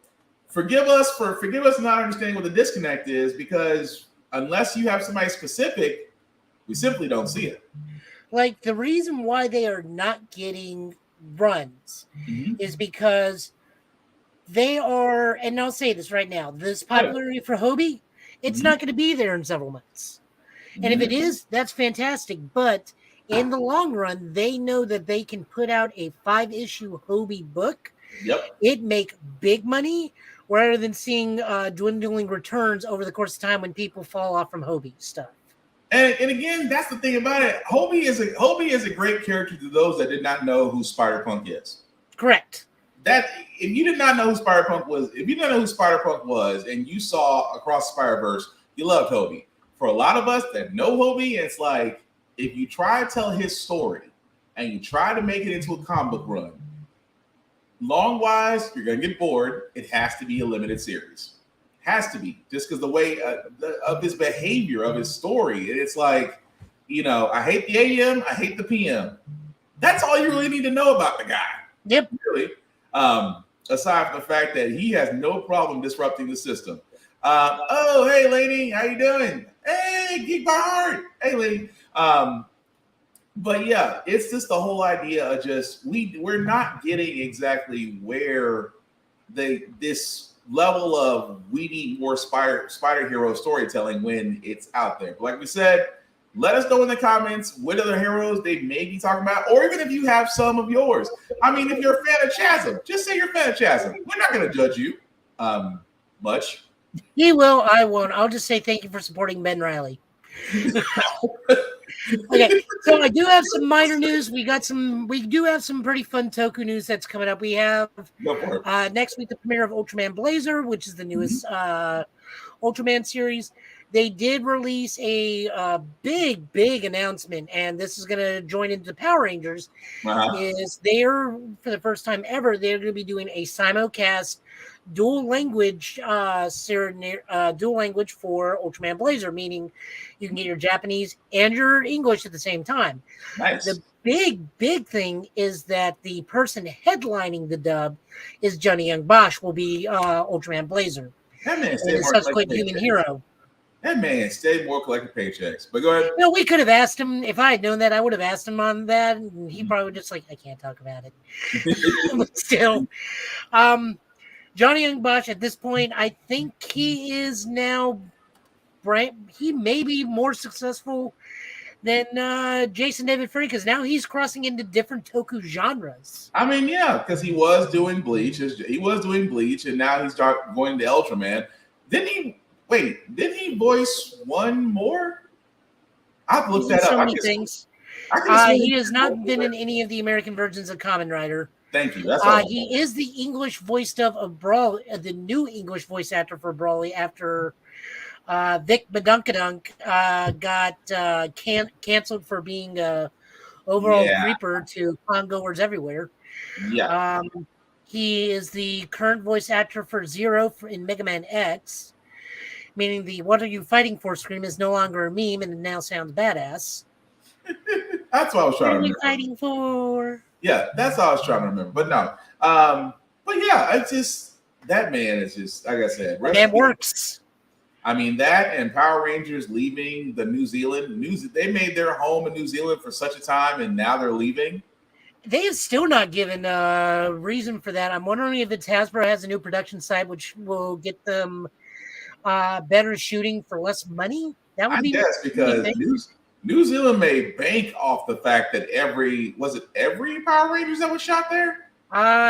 forgive us for not understanding what the disconnect is, because unless you have somebody specific, we simply don't see it. Like, the reason why they are not getting runs is because they are, and I'll say this right now, this popularity for Hobie, it's not going to be there in several months. And if it is, that's fantastic. But in the long run, they know that they can put out a 5-issue Hobie book. It make big money, rather than seeing dwindling returns over the course of time when people fall off from Hobie stuff. And again, that's the thing about it. Hobie is a great character to those that did not know who Spider-Punk is. Correct. That if you did not know who Spider-Punk was, and you saw across Spider-Verse, you loved Hobie. For a lot of us that know Hobie, it's like if you try to tell his story and you try to make it into a comic book run, long wise, you're gonna get bored. It has to be a limited series. Has to be, just because the way of his behavior, of his story. It's like, you know, I hate the AM, I hate the PM. That's all you really need to know about the guy. Yep. Really. Aside from the fact that he has no problem disrupting the system. Oh, hey, lady, how you doing? Hey, Geek by Heart. Hey, lady. But yeah, it's just the whole idea of just we're not getting exactly where this level of we need more spider hero storytelling when it's out there. But like we said, let us know in the comments what other heroes they may be talking about, or even if you have some of yours. I mean, if you're a fan of Chasm, just say you're a fan of Chasm. We're not going to judge you much. He will. I won't. I'll just say thank you for supporting Ben Riley. Okay, so I do have some minor news. We do have some pretty fun Toku news that's coming up. We have next week the premiere of Ultraman Blazer, which is the newest Ultraman series. They did release a big announcement, and this is going to join into the Power Rangers. Is they're, for the first time ever, they're going to be doing a simulcast dual language for Ultraman Blazer, meaning you can get your Japanese and your English at the same time. Nice. The big thing is that the person headlining the dub is Johnny Young Bosch, will be Ultraman Blazer, the subsequent human hero. That man stayed more collecting paychecks. But go ahead. No, we could have asked him. If I had known that, I would have asked him on that, and he probably just like, I can't talk about it. But still, Johnny Young Bosch at this point, I think he is now. He may be more successful than Jason David Frank, because now he's crossing into different toku genres. I mean, yeah, because he was doing Bleach. He was doing Bleach, and now he's going to Ultraman. Didn't he voice one more? I've looked that up. So many things. He has not been in any of the American versions of Kamen Rider. Thank you. That's all. He is the English voice of Brawl, the new English voice actor for Brawly after Vic Badunkadunk got canceled for being overall creeper to Congoers everywhere. Yeah. He is the current voice actor for Zero in Mega Man X, meaning the "What are you fighting for?" scream is no longer a meme and it now sounds badass. That's what I was trying to remember. What are you fighting for? Yeah, that's all I was trying to remember. But no. But yeah, it's just that man is just, like I said, that works. I mean, that and Power Rangers leaving the New Zealand. They made their home in New Zealand for such a time, and now they're leaving. They have still not given a reason for that. I'm wondering if it's Hasbro has a new production site which will get them better shooting for less money. That would be because New Zealand made bank off the fact that every Power Rangers that was shot there?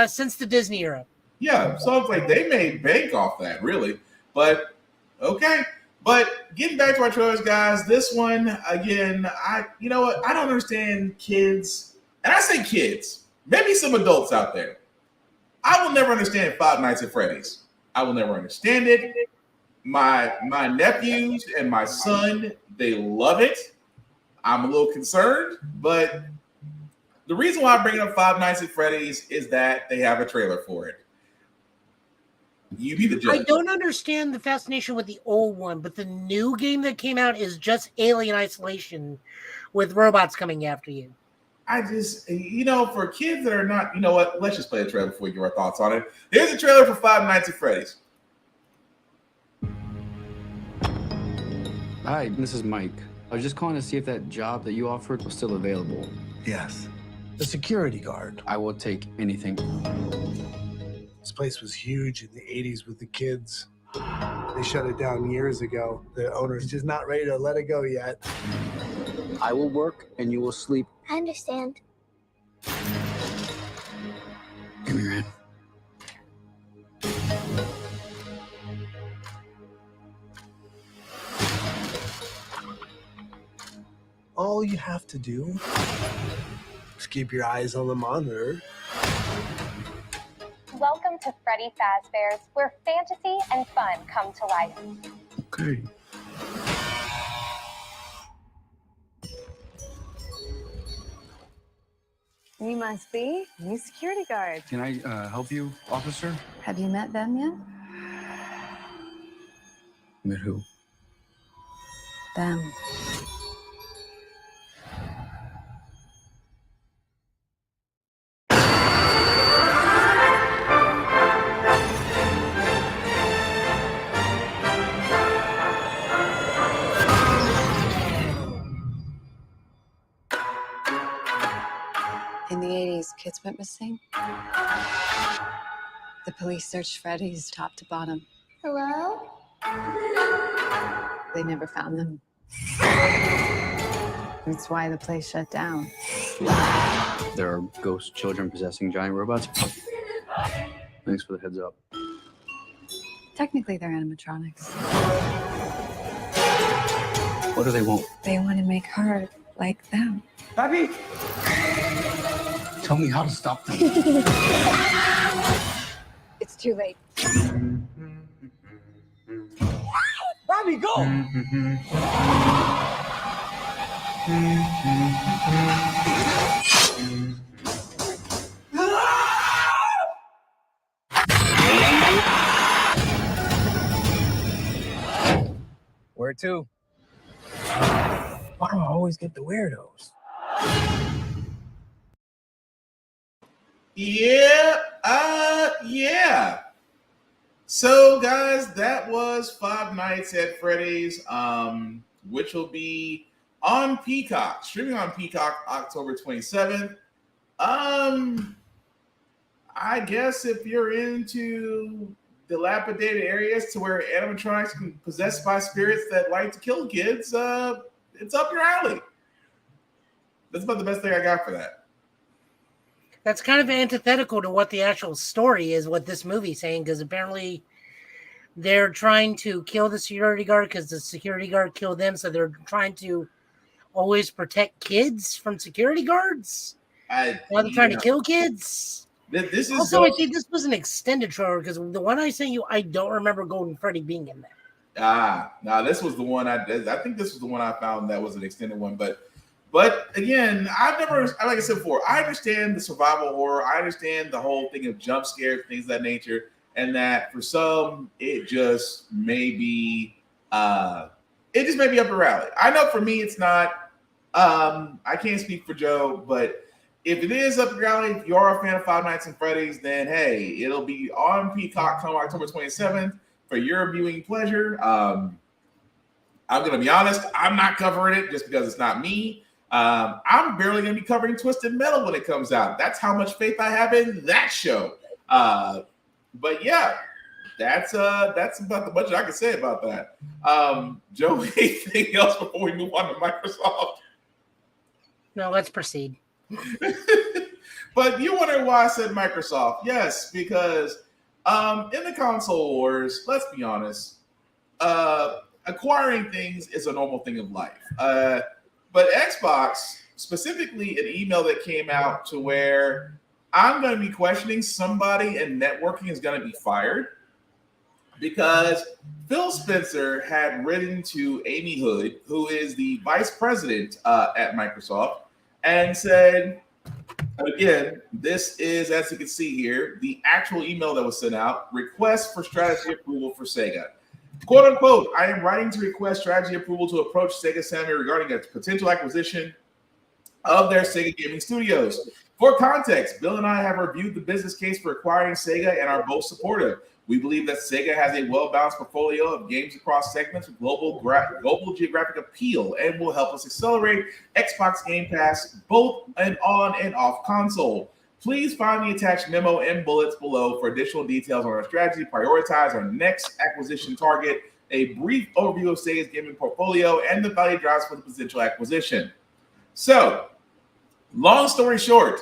Since the Disney era. Yeah, so it's like they made bank off that, really. But okay. But getting back to our trailers, guys, this one again, you know what? I don't understand kids, and I say kids, maybe some adults out there. I will never understand Five Nights at Freddy's. I will never understand it. My nephews and my son, they love it. I'm a little concerned, but the reason why I bring up Five Nights at Freddy's is that they have a trailer for it. You be the judge. I don't understand the fascination with the old one, but the new game that came out is just Alien Isolation with robots coming after you. I just, for kids that are not, you know what? Let's just play the trailer before we give our thoughts on it. Here's a trailer for Five Nights at Freddy's. Hi, this is Mike. I was just calling to see if that job that you offered was still available. Yes. The security guard. I will take anything. This place was huge in the 80s with the kids. They shut it down years ago. The owner's just not ready to let it go yet. I will work and you will sleep. I understand. Give me your hand. All you have to do is keep your eyes on the monitor. Welcome to Freddy Fazbear's, where fantasy and fun come to life. Okay. You must be new security guard. Can I help you, officer? Have you met them yet? Met who? Them. In the 80s, kids went missing. The police searched Freddy's top to bottom. Hello? They never found them. That's why the place shut down. There are ghost children possessing giant robots. Thanks for the heads up. Technically, they're animatronics. What do they want? They want to make her like them. Bobby! Tell me how to stop them. It's too late. Bobby, go! Where to? Why do I always get the weirdos? Yeah. So, guys, that was Five Nights at Freddy's, which will be on Peacock, streaming on Peacock October 27th. I guess if you're into dilapidated areas to where animatronics can be possessed by spirits that like to kill kids, it's up your alley. That's about the best thing I got for that. That's kind of antithetical to what the actual story is, what this movie's saying, because apparently they're trying to kill the security guard because the security guard killed them, so they're trying to always protect kids from security guards. Now they're trying to kill kids. This is also, I think this was an extended trailer because the one I sent you, I don't remember Golden Freddy being in there. No, this was the one I think this was the one I found that was an extended one. But again, I've never, like I said before, I understand the survival horror. I understand the whole thing of jump scares, things of that nature, and that for some, it just may be up your alley. I know for me, it's not. I can't speak for Joe, but if it is up your alley, if you are a fan of Five Nights at Freddy's, then hey, it'll be on Peacock come October 27th for your viewing pleasure. I'm going to be honest, I'm not covering it just because it's not me. I'm barely going to be covering Twisted Metal when it comes out. That's how much faith I have in that show. But yeah, that's about the much I can say about that. Joe, anything else before we move on to Microsoft? No, let's proceed. But you wonder why I said Microsoft? Yes, because in the console wars, let's be honest, acquiring things is a normal thing of life. But Xbox, specifically an email that came out to where I'm going to be questioning somebody and networking is going to be fired because Phil Spencer had written to Amy Hood, who is the vice president at Microsoft, and said, again, this is, as you can see here, the actual email that was sent out, request for strategy approval for Sega. Quote unquote, I am writing to request strategy approval to approach Sega Sammy regarding a potential acquisition of their Sega Gaming Studios. For context, Bill and I have reviewed the business case for acquiring Sega and are both supportive. We believe that Sega has a well-balanced portfolio of games across segments with global geographic appeal and will help us accelerate Xbox Game Pass both and on and off console. Please find the attached memo and bullets below for additional details on our strategy, prioritize our next acquisition target, a brief overview of Sega's gaming portfolio, and the value drives for the potential acquisition. So, long story short,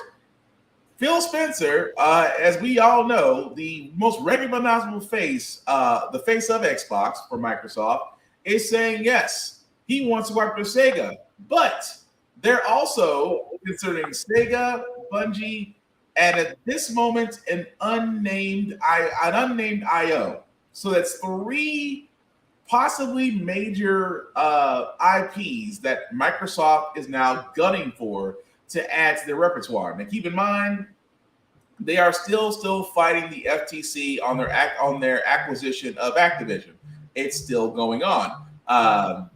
Phil Spencer, as we all know, the most recognizable face, the face of Xbox for Microsoft, is saying yes, he wants to work with Sega, but they're also considering Sega, Bungie, and at this moment, an unnamed IO. So that's 3 possibly major IPs that Microsoft is now gunning for to add to their repertoire. Now, keep in mind, they are still fighting the FTC on their acquisition of Activision. It's still going on. And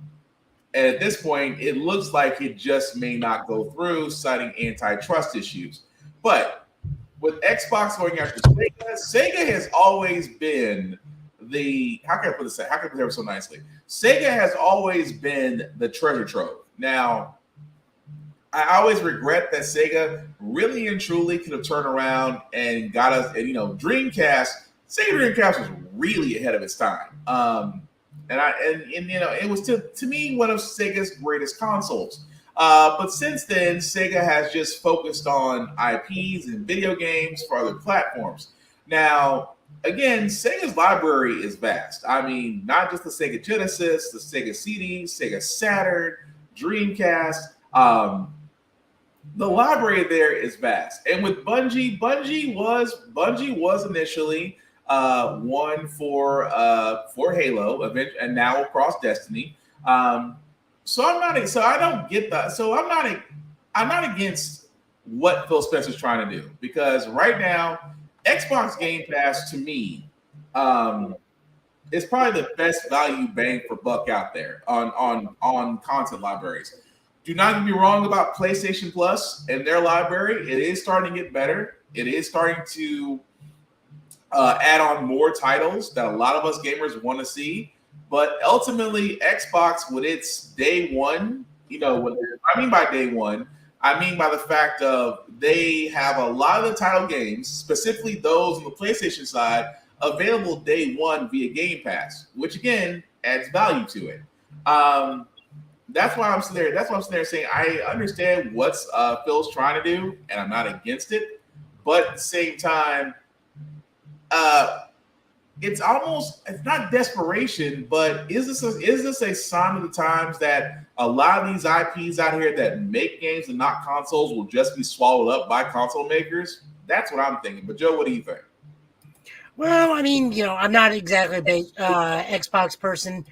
at this point, it looks like it just may not go through, citing antitrust issues. But with Xbox going after Sega has always been how can I put it so nicely? Sega has always been the treasure trove. Now, I always regret that Sega really and truly could have turned around and got us, and Dreamcast. Sega Dreamcast was really ahead of its time. It was to me one of Sega's greatest consoles. But since then, Sega has just focused on IPs and video games for other platforms. Now, again, Sega's library is vast. I mean, not just the Sega Genesis, the Sega CD, Sega Saturn, Dreamcast. The library there is vast. And with Bungie was initially one for Halo, and now across Destiny. So I don't get that. So I'm not against what Phil Spencer's trying to do, because right now Xbox Game Pass to me is probably the best value bang for buck out there on content libraries. Do not get me wrong about PlayStation Plus and their library. It is starting to get better. It is starting to add on more titles that a lot of us gamers want to see. But ultimately, Xbox, with its day one, what I mean by day one, I mean by the fact of they have a lot of the title games, specifically those on the PlayStation side, available day one via Game Pass, which again adds value to it. That's why I'm sitting there. That's why I'm sitting there saying I understand what's Phil's trying to do, and I'm not against it. But at the same time, it's not desperation, but is this a sign of the times that a lot of these IPs out here that make games and not consoles will just be swallowed up by console makers? That's what I'm thinking. But Joe, what do you think? Well, I mean, I'm not exactly a big Xbox person.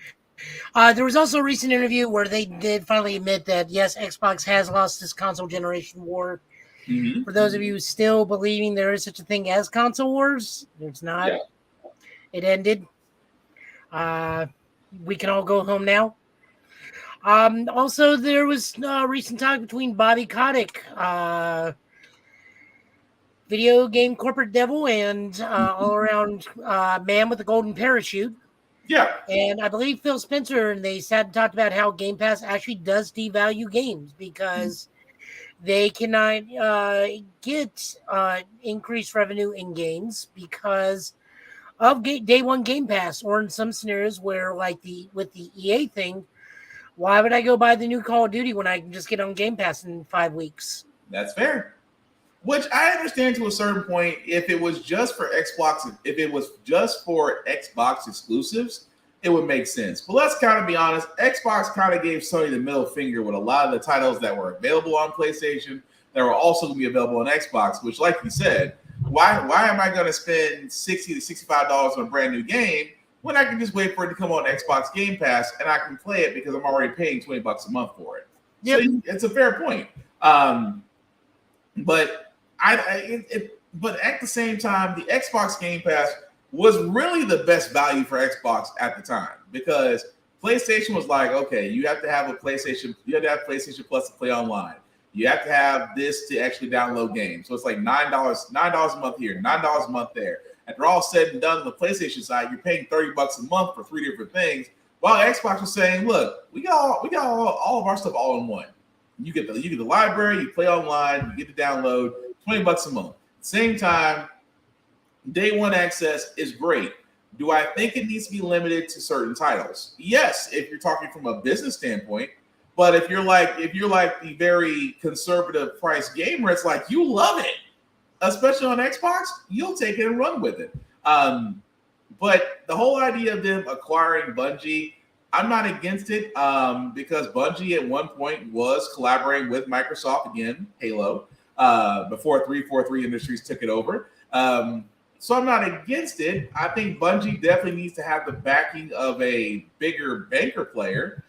There was also a recent interview where they did finally admit that, yes, Xbox has lost this console generation war. Mm-hmm. For those of you still believing there is such a thing as console wars, it's not. Yeah. It ended. We can all go home now. Also, there was recent talk between Bobby Kotick, video game corporate devil and all-around man with a golden parachute. Yeah. And I believe Phil Spencer, and they sat and talked about how Game Pass actually does devalue games because they cannot get increased revenue in games because of day one Game Pass, or in some scenarios where, like with the EA thing, why would I go buy the new Call of Duty when I can just get on Game Pass in 5 weeks? That's fair. Which I understand to a certain point. If it was just for Xbox, exclusives, it would make sense. But let's kind of be honest. Xbox kind of gave Sony the middle finger with a lot of the titles that were available on PlayStation that were also going to be available on Xbox. Which, like you said, why am I going to spend $60 to $65 on a brand new game when I can just wait for it to come on Xbox Game Pass and I can play it because I'm already paying $20 a month for it? Yep. So it's a fair point. But but at the same time, the Xbox Game Pass was really the best value for Xbox at the time because PlayStation was like, okay, you have to have PlayStation Plus to play online. You have to have this to actually download games. So it's like $9 a month here, $9 a month there. After all said and done on the PlayStation side, you're paying $30 a month for 3 different things. While Xbox was saying, look, we got all of our stuff all in one. You get the library, you play online, you get the download, $20 a month. Same time, day one access is great. Do I think it needs to be limited to certain titles? Yes, if you're talking from a business standpoint. But if you're like the very conservative price gamer, it's like you love it, especially on Xbox. You'll take it and run with it. But the whole idea of them acquiring Bungie, I'm not against it because Bungie at one point was collaborating with Microsoft again, Halo, before 343 Industries took it over. So I'm not against it. I think Bungie definitely needs to have the backing of a bigger banker player.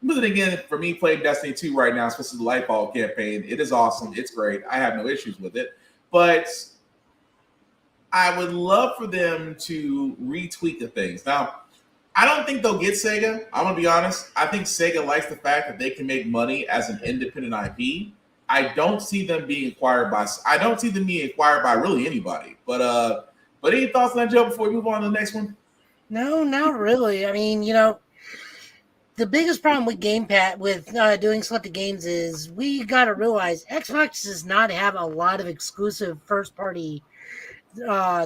But then again, for me, playing Destiny 2 right now, especially the Lightfall campaign, it is awesome. It's great. I have no issues with it. But I would love for them to retweak the things. Now, I don't think they'll get Sega. I'm going to be honest. I think Sega likes the fact that they can make money as an independent IP. I don't see them being acquired by really anybody. But any thoughts on that, Joe, before we move on to the next one? No, not really. I mean, the biggest problem with Game Pass, with doing selected games, is we got to realize Xbox does not have a lot of exclusive first-party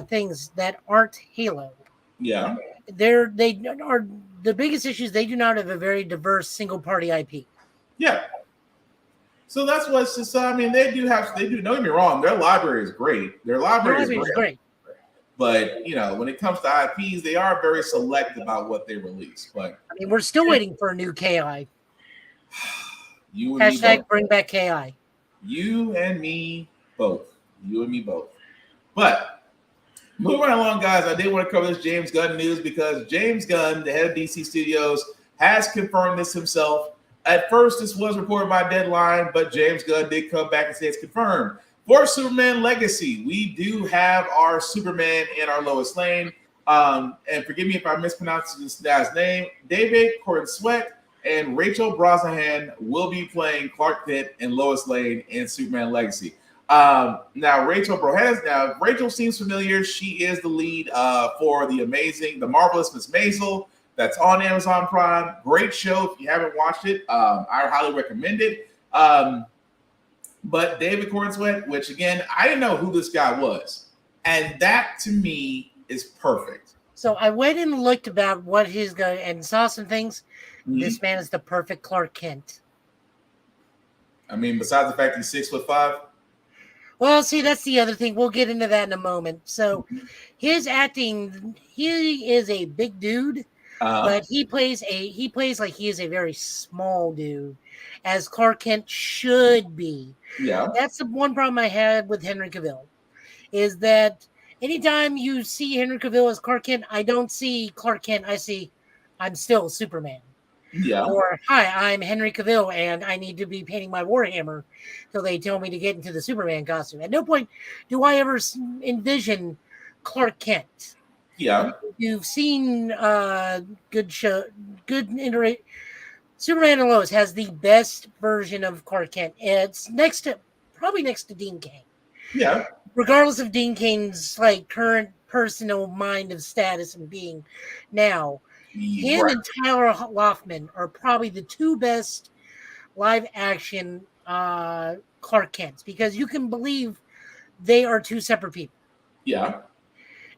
things that aren't Halo. Yeah. They are the biggest issues. They do not have a very diverse single-party IP. Yeah. So that's what's just. I mean, they do. Don't get me wrong. Their library is great. Their library is great. But when it comes to IPs, they are very select about what they release. But I mean, we're still waiting for a new KI. You and Hashtag me both. bring back KI. You and me both. But moving along, guys, I did want to cover this James Gunn news because James Gunn, the head of DC Studios, has confirmed this himself. At first, this was reported by Deadline, but James Gunn did come back and say it's confirmed. For Superman Legacy, we do have our Superman and our Lois Lane. And forgive me if I mispronounce this guy's name. David Corenswet and Rachel Brosnahan will be playing Clark Kent and Lois Lane in Superman Legacy. Now, Rachel seems familiar. She is the lead for the Marvelous Miss Maisel. That's on Amazon Prime. Great show. If you haven't watched it, I highly recommend it. But David Corenswet, which again, I didn't know who this guy was. And that to me is perfect. So I went and looked about what he's going and saw some things. Mhm. This man is the perfect Clark Kent. I mean, besides the fact he's 6'5". Well, see, that's the other thing. We'll get into that in a moment. So his acting, he is a big dude, but he plays like he is a very small dude, as Clark Kent should be. Yeah. That's the one problem I had with Henry Cavill, is that anytime you see Henry Cavill as Clark Kent, I don't see Clark Kent. I see I'm still Superman. Yeah. Or, hi, I'm Henry Cavill, and I need to be painting my Warhammer till they tell me to get into the Superman costume. At no point do I ever envision Clark Kent. Yeah. You've seen Superman and Lois has the best version of Clark Kent. It's probably next to Dean Cain. Yeah. Regardless of Dean Cain's like current personal mind of status and being now. Him Right. and Tyler Hoffman are probably the two best live action Clark Kents, because you can believe they are two separate people. Yeah.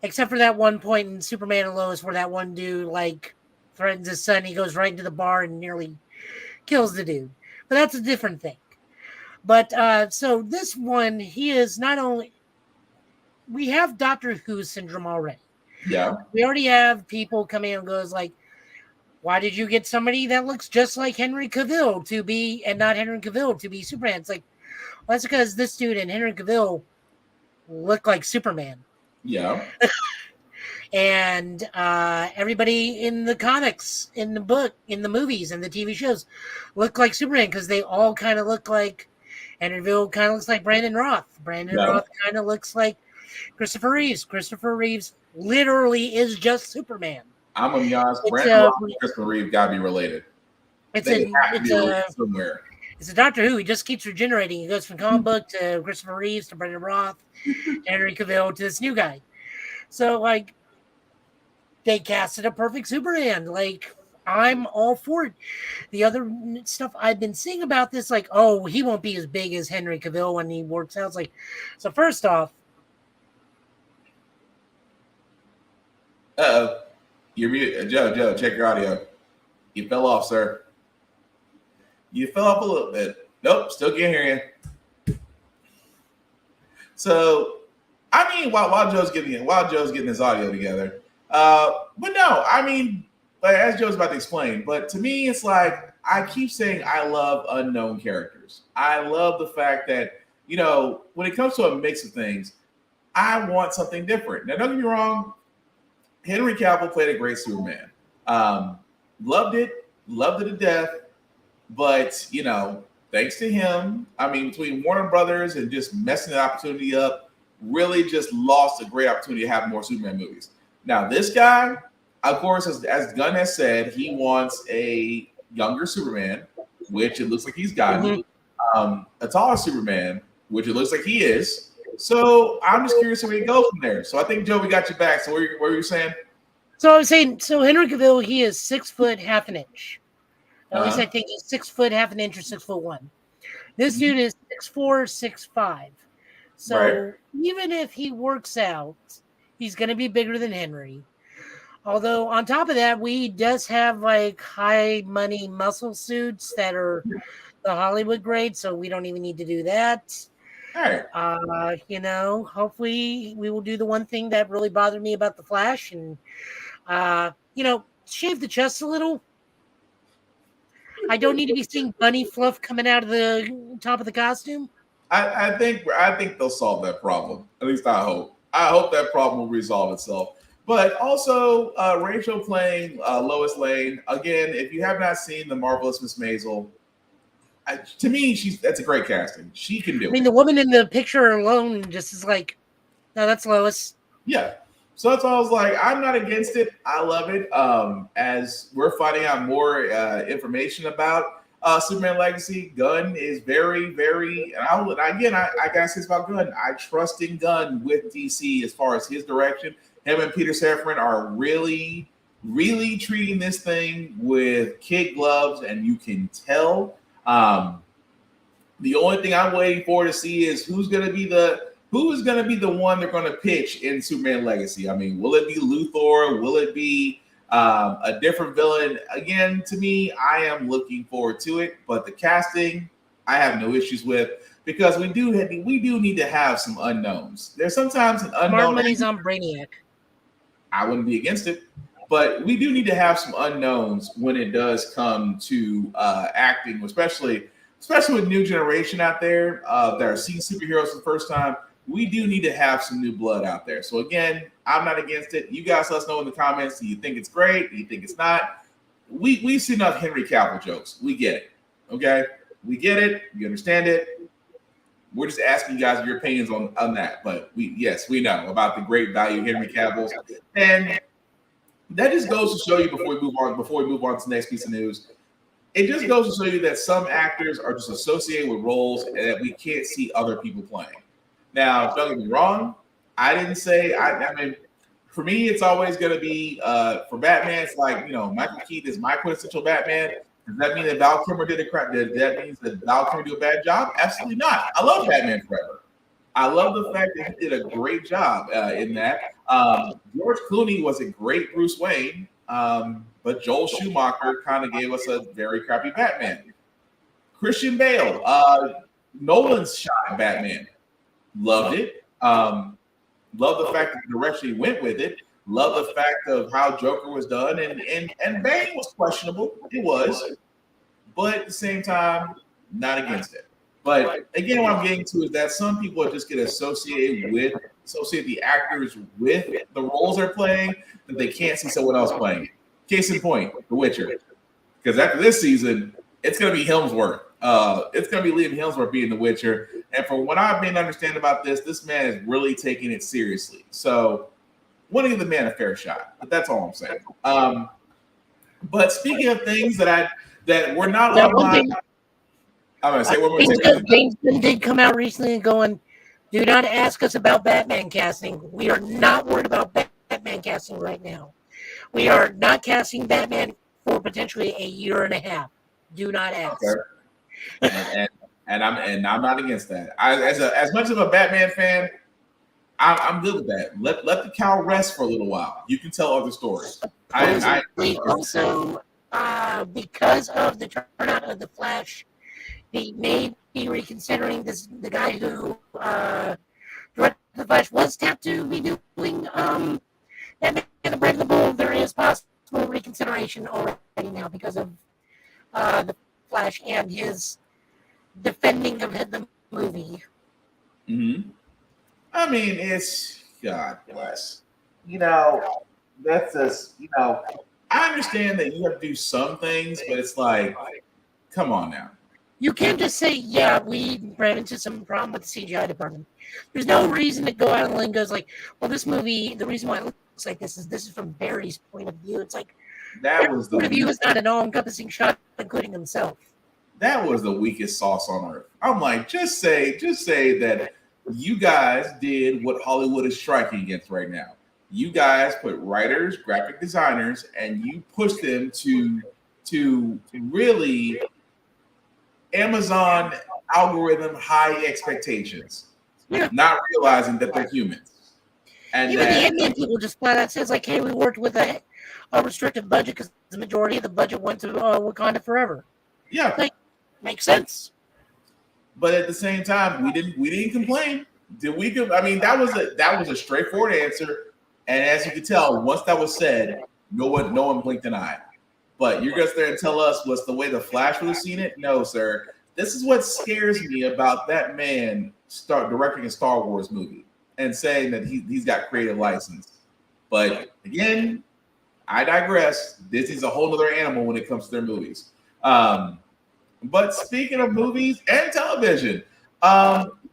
Except for that one point in Superman and Lois where that one dude like threatens his son. He goes right into the bar and nearly kills the dude. But that's a different thing. But so this one, he is not only... We have Doctor Who syndrome already. Yeah. We already have people coming and goes like, why did you get somebody that looks just like Henry Cavill to be, and not Henry Cavill to be Superman? It's like, well, that's because this dude and Henry Cavill look like Superman. Yeah. And everybody in the comics, in the book, in the movies, and the TV shows look like Superman because they all kind of look like, Henry Cavill kind of looks like Brandon Roth. Brandon Roth kind of looks like Christopher Reeves. Christopher Reeves literally is just Superman. I'm gonna be honest. Brandon Roth and Christopher Reeve gotta be related. They have to be related somewhere. It's a Doctor Who. He just keeps regenerating. He goes from comic book to Christopher Reeves to Brandon Roth, Henry Cavill to this new guy. So like, they casted a perfect Superman. Like, I'm all for it. The other stuff I've been seeing about this, like, oh, he won't be as big as Henry Cavill when he works out. It's like, so first off, You're muted. Joe, check your audio. You fell off, sir. You fell off a little bit. Nope, still can't hear you. So, I mean, while Joe's getting his audio together, but no, I mean, as Joe's about to explain, but to me, it's like I keep saying I love unknown characters. I love the fact that, you know, when it comes to a mix of things, I want something different. Now, don't get me wrong. Henry Cavill played a great Superman. Loved it to death. But, you know, thanks to him, I mean, between Warner Brothers and just messing the opportunity up, really just lost a great opportunity to have more Superman movies. Now, this guy, of course, as Gunn has said, he wants a younger Superman, which it looks like he's gotten. A taller Superman, which it looks like he is. So I'm just curious where we go from there. So I think, Joe, we got you back. So what were you saying? So I was saying, so Henry Cavill, he is 6 foot half an inch. At least I think he's 6 foot half an inch or 6'1". This dude is 6'4", 6'5". So even if he works out, he's going to be bigger than Henry. Although on top of that, we does have like high money muscle suits that are the Hollywood grade, so we don't even need to do that. You know, hopefully we will do the one thing that really bothered me about The Flash and, you know, shave the chest a little. I don't need to be seeing bunny fluff coming out of the top of the costume. I think they'll solve that problem. At least I hope. I hope that problem will resolve itself. But also, Rachel playing Lois Lane. Again, if you have not seen The Marvelous Miss Maisel, to me, that's a great casting. She can do it. I mean, the woman in the picture alone just is like, no, that's Lois. Yeah. So that's why I was like, I'm not against it. I love it. As we're finding out more information about Superman Legacy, Gunn is very, very. And I gotta say this about Gunn. I trust in Gunn with DC as far as his direction. Him and Peter Safran are really, really treating this thing with kid gloves, and you can tell. The only thing I'm waiting for to see is who's going to be the who is going to be the one they're going to pitch in Superman Legacy? I mean, will it be Luthor? Will it be a different villain? Again, to me, I am looking forward to it. But the casting, I have no issues with, because we do need to have some unknowns. There's sometimes an unknown. Smart money's on Brainiac. I wouldn't be against it, but we do need to have some unknowns when it does come to acting, especially with new generation out there that are seeing superheroes for the first time. We do need to have some new blood out there. So again, I'm not against it. You guys let us know in the comments. Do you think it's great? Do you think it's not? We've seen enough Henry Cavill jokes. We get it. Okay? We get it. We understand it. We're just asking you guys your opinions on that. But we know about the great value Henry Cavill. And that just goes to show you before we move on to the next piece of news. It just goes to show you that some actors are just associated with roles that we can't see other people playing. Now, don't get me wrong. I didn't say, I mean, for me, it's always going to be, for Batman, it's like, Michael Keaton is my quintessential Batman. Does that mean that Val Kilmer did that means that Val Kilmer did a bad job? Absolutely not. I love Batman Forever. I love the fact that he did a great job in that. George Clooney was a great Bruce Wayne, but Joel Schumacher kind of gave us a very crappy Batman. Christian Bale, Nolan's shot at Batman. Loved it. Love the fact that the direction he went with it. Love the fact of how Joker was done, and Bane was questionable. It was, but at the same time, not against it. But again, what I'm getting to is that some people just get associate the actors with the roles they're playing that they can't see someone else playing. Case in point, The Witcher. Because after this season, it's going to be Hemsworth. It's going to be Liam Hemsworth being The Witcher. And from what I've been understanding about this man is really taking it seriously. So, want to give the man a fair shot. But that's all I'm saying. But speaking of things that were not on my... I'm going to say one more thing. Kingsman did come out recently and going, do not ask us about Batman casting. We are not worried about Batman casting right now. We are not casting Batman for potentially a year and a half. Do not ask. Okay. And I'm not against that. As much of a Batman fan, I'm good with that. Let the cow rest for a little while. You can tell other stories. Also, because of the turnout of The Flash, they may be reconsidering this. The guy who directed The Flash was tapped to be doing Batman the Brave and the Bold. There is possible reconsideration already now because of The Flash and his defending of the movie. Mm-hmm. I mean, it's God bless. That's just I understand that you have to do some things, but it's like, come on now. You can't just say, yeah, we ran into some problem with the CGI department. There's no reason to go out and goes like, well, this movie, the reason why it looks like this is from Barry's point of view. It's like that was the point of view is not an all-encompassing shot, including himself. That was the weakest sauce on earth. I'm like, just say that you guys did what Hollywood is striking against right now. You guys put writers, graphic designers, and you push them to really Amazon algorithm high expectations, not realizing that they're humans. And even the Ant-Man people just flat out says like, hey, we worked with a restricted budget because the majority of the budget went to Wakanda Forever. Yeah, like, makes sense. But at the same time, we didn't complain. Did we? I mean, that was a straightforward answer. And as you can tell, once that was said, no one blinked an eye. But you're going to there and tell us what's the way the Flash would have seen it? No, sir. This is what scares me about that man directing a Star Wars movie and saying that he's got creative license. But again, I digress. Disney's a whole other animal when it comes to their movies. But speaking of movies and television,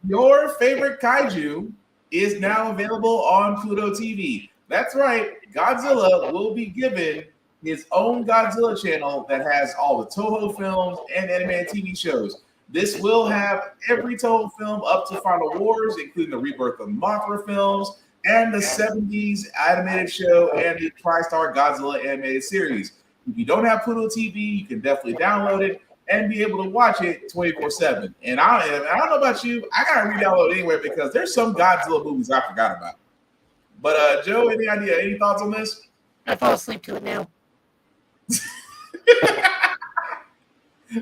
your favorite kaiju is now available on Pluto TV. That's right. Godzilla will be given his own Godzilla channel that has all the Toho films and animated TV shows. This will have every Toho film up to Final Wars, including the Rebirth of Mothra films and the 70s animated show and the TriStar Godzilla animated series. If you don't have Pluto TV, you can definitely download it. and be able to watch it 24/7. And I don't know about you, I gotta re-download it anyway because there's some Godzilla movies I forgot about. But Joe, any thoughts on this? I fall asleep to it now.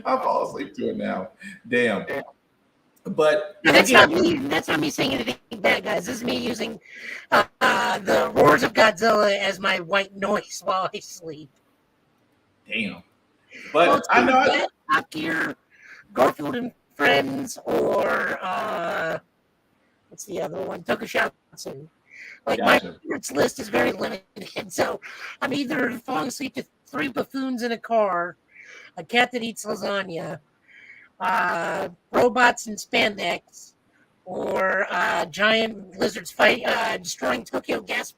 I fall asleep to it now. Damn. But that's not me saying anything bad, guys. This is me using the roars of Godzilla as my white noise while I sleep. Damn. But I know Top Gear, Garfield and Friends, or what's the other one? Tokusatsu. Like my favorites list is very limited, so I'm either falling asleep to 3 buffoons in a car, a cat that eats lasagna, robots in spandex, or giant lizards destroying Tokyo gas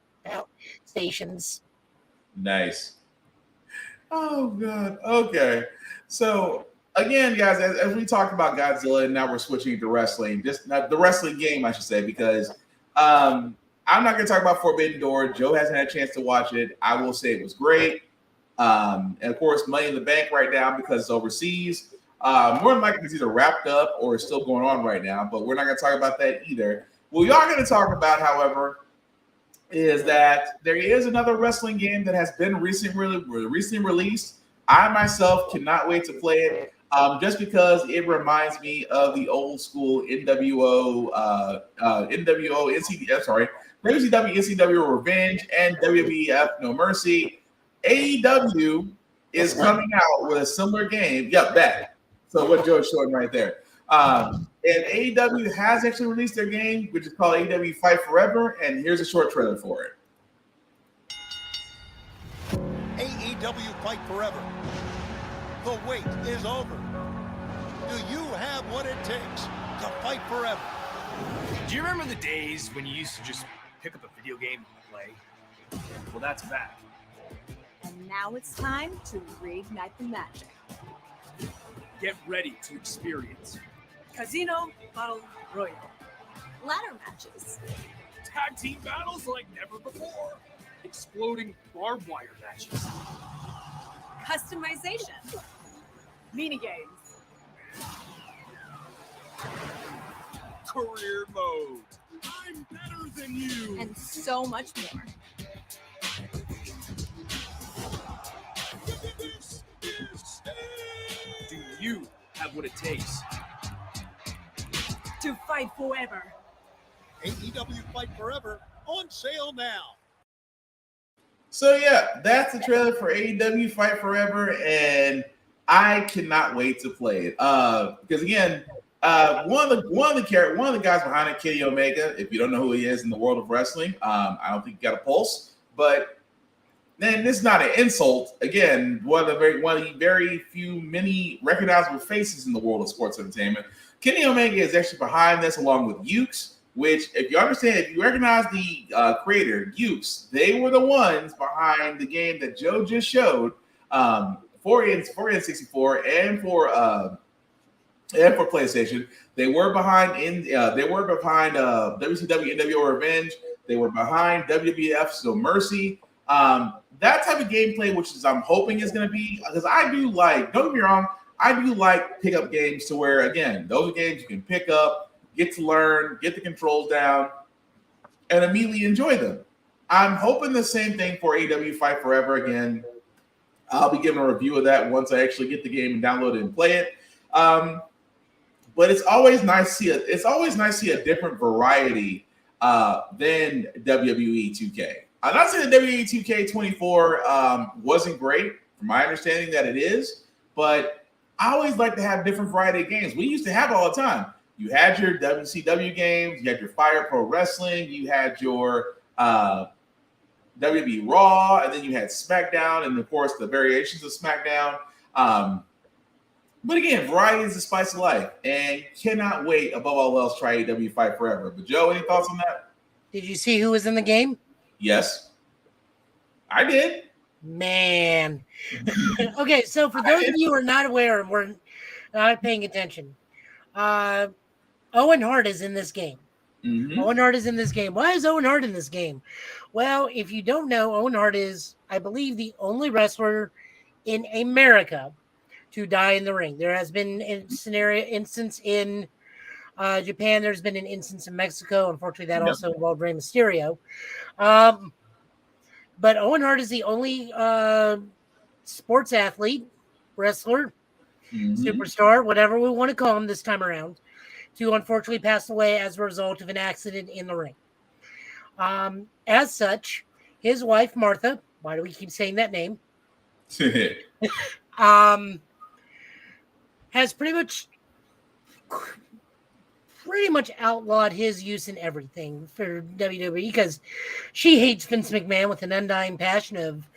stations. Nice. Oh god. Okay. So again, guys, as we talked about Godzilla, and now we're switching to wrestling, just the wrestling game, I should say, because I'm not going to talk about Forbidden Door. Joe hasn't had a chance to watch it. I will say it was great. And of course, Money in the Bank right now because it's overseas. More than likely it's either wrapped up or it's still going on right now, but we're not going to talk about that either. What we are going to talk about, however, is that there is another wrestling game that has been recently released. I myself cannot wait to play it just because it reminds me of the old school NWO, WCW NCW Revenge and WWF No Mercy. AEW is coming out with a similar game. Yep, that. So what Joe's showing right there. And AEW has actually released their game, which is called AEW Fight Forever, and here's a short trailer for it. AEW Fight Forever. The wait is over. Do you have what it takes to fight forever? Do you remember the days when you used to just pick up a video game and play? Well, that's back. And now it's time to reignite the magic. Get ready to experience Casino Battle Royale. Ladder matches. Tag team battles like never before. Exploding barbed wire matches. Customization. Minigames. Career mode. I'm better than you. And so much more. Do you have what it takes to fight forever? AEW Fight Forever on sale now. So yeah, that's the trailer for AEW Fight Forever, and I cannot wait to play it. Because again, one of the guys behind it, Kenny Omega. If you don't know who he is in the world of wrestling, I don't think you got a pulse. But then this is not an insult. Again, one of the very few many recognizable faces in the world of sports entertainment. Kenny Omega is actually behind this, along with Ukes. Which, if you recognize the creator, Ukes, they were the ones behind the game that Joe just showed for N64 and for PlayStation. They were behind WCW NWO Revenge. They were behind WWF No Mercy. That type of gameplay, which is I'm hoping is going to be, because I do like. Don't get me wrong, I do like pickup games to where again those are games you can pick up. Get to learn, get the controls down, and immediately enjoy them. I'm hoping the same thing for AEW Fight Forever again. I'll be giving a review of that once I actually get the game and download it and play it. But it's always nice to see a different variety than WWE 2K. I'm not saying that WWE 2K24 wasn't great, from my understanding that it is, but I always like to have different variety of games. We used to have it all the time. You had your WCW games, you had your Fire Pro Wrestling, you had your WWE Raw, and then you had SmackDown, and of course the variations of SmackDown. But again, variety is the spice of life, and cannot wait above all else try AEW Fight Forever. But Joe, any thoughts on that? Did you see who was in the game? Yes, I did. Man. Okay, so for those of you who are not aware and were not paying attention, Owen Hart is in this game. Mm-hmm. Owen Hart is in this game. Why is Owen Hart in this game? Well, if you don't know, Owen Hart is, I believe, the only wrestler in America to die in the ring. There has been an instance in Japan. There's been an instance in Mexico. Unfortunately, that also involved Rey Mysterio. But Owen Hart is the only sports athlete, wrestler, superstar, whatever we want to call him this time around, to unfortunately pass away as a result of an accident in the ring. As such, his wife, Martha, why do we keep saying that name? Has pretty much outlawed his use in everything for WWE because she hates Vince McMahon with an undying passion of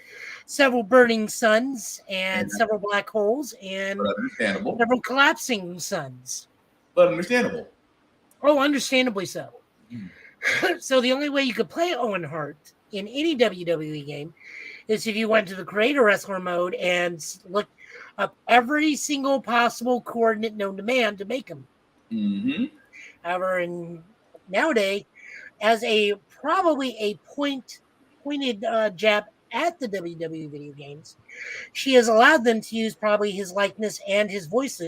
several burning suns and several black holes and several collapsing suns. But understandable. Oh, understandably so. So the only way you could play Owen Hart in any WWE game is if you went to the creator wrestler mode and looked up every single possible coordinate known to man to make him. However, nowadays, as probably a pointed jab at the WWE video games, she has allowed them to use probably his likeness and his voice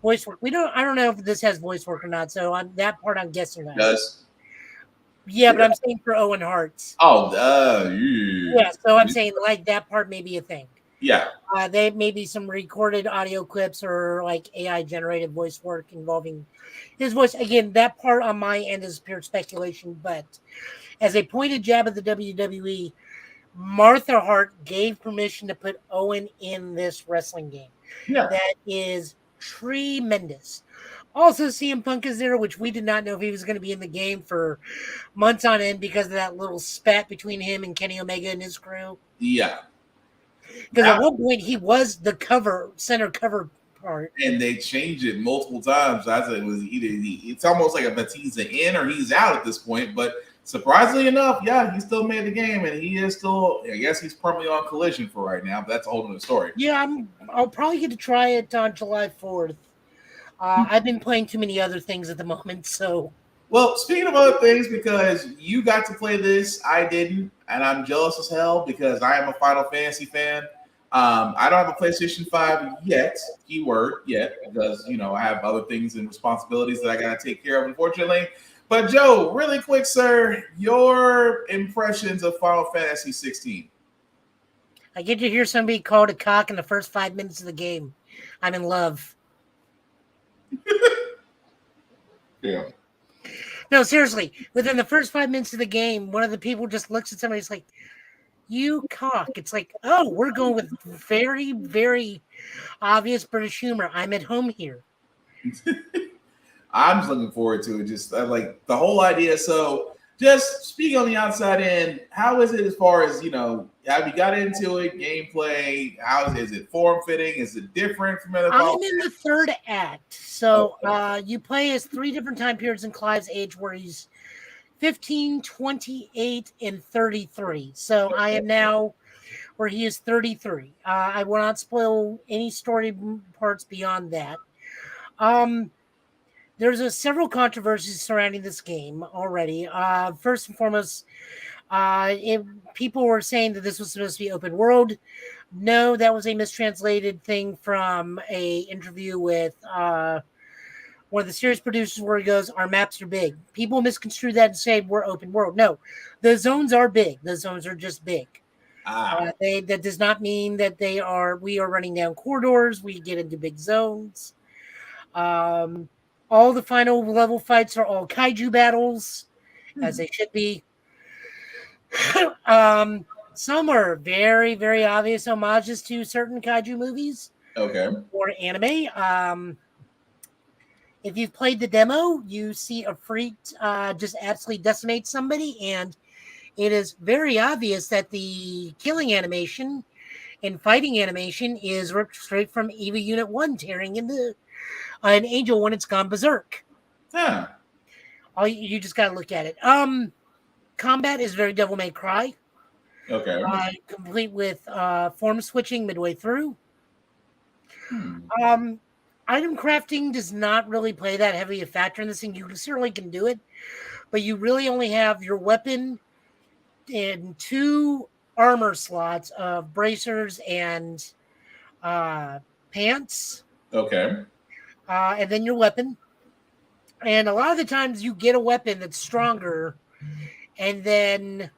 work. I don't know if this has voice work or not. So on that part, I'm guessing that it does. Yeah, but I'm saying for Owen Hart's. Oh, yeah. So I'm saying like that part may be a thing. Yeah. They may be some recorded audio clips or like AI generated voice work involving his voice. Again, that part on my end is pure speculation, but as a pointed jab at the WWE, Martha Hart gave permission to put Owen in this wrestling game. Yeah. That is tremendous. Also, CM Punk is there, which we did not know if he was going to be in the game for months on end because of that little spat between him and Kenny Omega and his crew. Yeah. Because at one point he was the center cover part. And they changed it multiple times. I said it was either it's almost like a Batista in or he's out at this point. But surprisingly enough, yeah, he still made the game and he is still, I guess he's permanently on Collision for right now, but that's a whole other story. Yeah, I'll probably get to try it on July 4th. I've been playing too many other things at the moment, so. Well, speaking of other things, because you got to play this, I didn't, and I'm jealous as hell because I am a Final Fantasy fan. I don't have a PlayStation 5 yet, keyword yet, because, I have other things and responsibilities that I got to take care of, unfortunately. But, Joe, really quick, sir, your impressions of Final Fantasy 16. I get to hear somebody called a cock in the first 5 minutes of the game. I'm in love. Yeah. No, seriously. Within the first 5 minutes of the game, one of the people just looks at somebody. It's like, "You cock." It's like, oh, we're going with very, very obvious British humor. I'm at home here. I'm just looking forward to it. Just like the whole idea. So, just speaking on the outside in, how is it as far as, have you got into it? Gameplay? Is it form fitting? Is it different from other? I'm in the third act. So you play as 3 different time periods in Clive's age where he's 15, 28, and 33. So I am now where he is 33. I will not spoil any story parts beyond that. There's several controversies surrounding this game already. First and foremost, people were saying that this was supposed to be open world. No, that was a mistranslated thing from a interview with one of the series producers where he goes, "Our maps are big." People misconstrue that and say we're open world. No, the zones are big. The zones are just big. That does not mean that we are running down corridors. We get into big zones. All the final level fights are all kaiju battles, as they should be. Some are very, very obvious homages to certain kaiju movies. Okay. Or anime. If you've played the demo, you see a freak just absolutely decimate somebody, and it is very obvious that the killing animation and fighting animation is ripped straight from EVA Unit 1 tearing into an angel when it's gone berserk. Huh. You just got to look at it. Combat is very Devil May Cry. Okay. Complete with form switching midway through. Item crafting does not really play that heavy a factor in this thing. You certainly can do it, but you really only have your weapon and 2 armor slots of bracers and pants, Okay. and then your weapon. And a lot of the times you get a weapon that's stronger, and then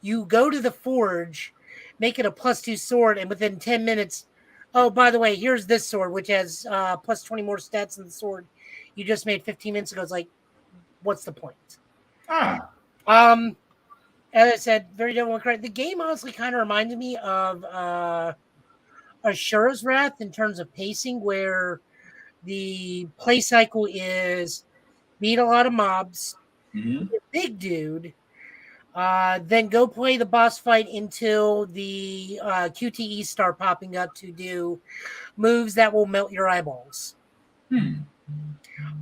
you go to the forge, make it a +2 sword, and within 10 minutes, oh, by the way, here's this sword, which has plus 20 more stats than the sword you just made 15 minutes ago. It's like, what's the point? As I said, very Devil May Cry. The game honestly kind of reminded me of Ashura's Wrath in terms of pacing, where the play cycle is beat a lot of mobs, be a big dude, then go play the boss fight until the QTE start popping up to do moves that will melt your eyeballs.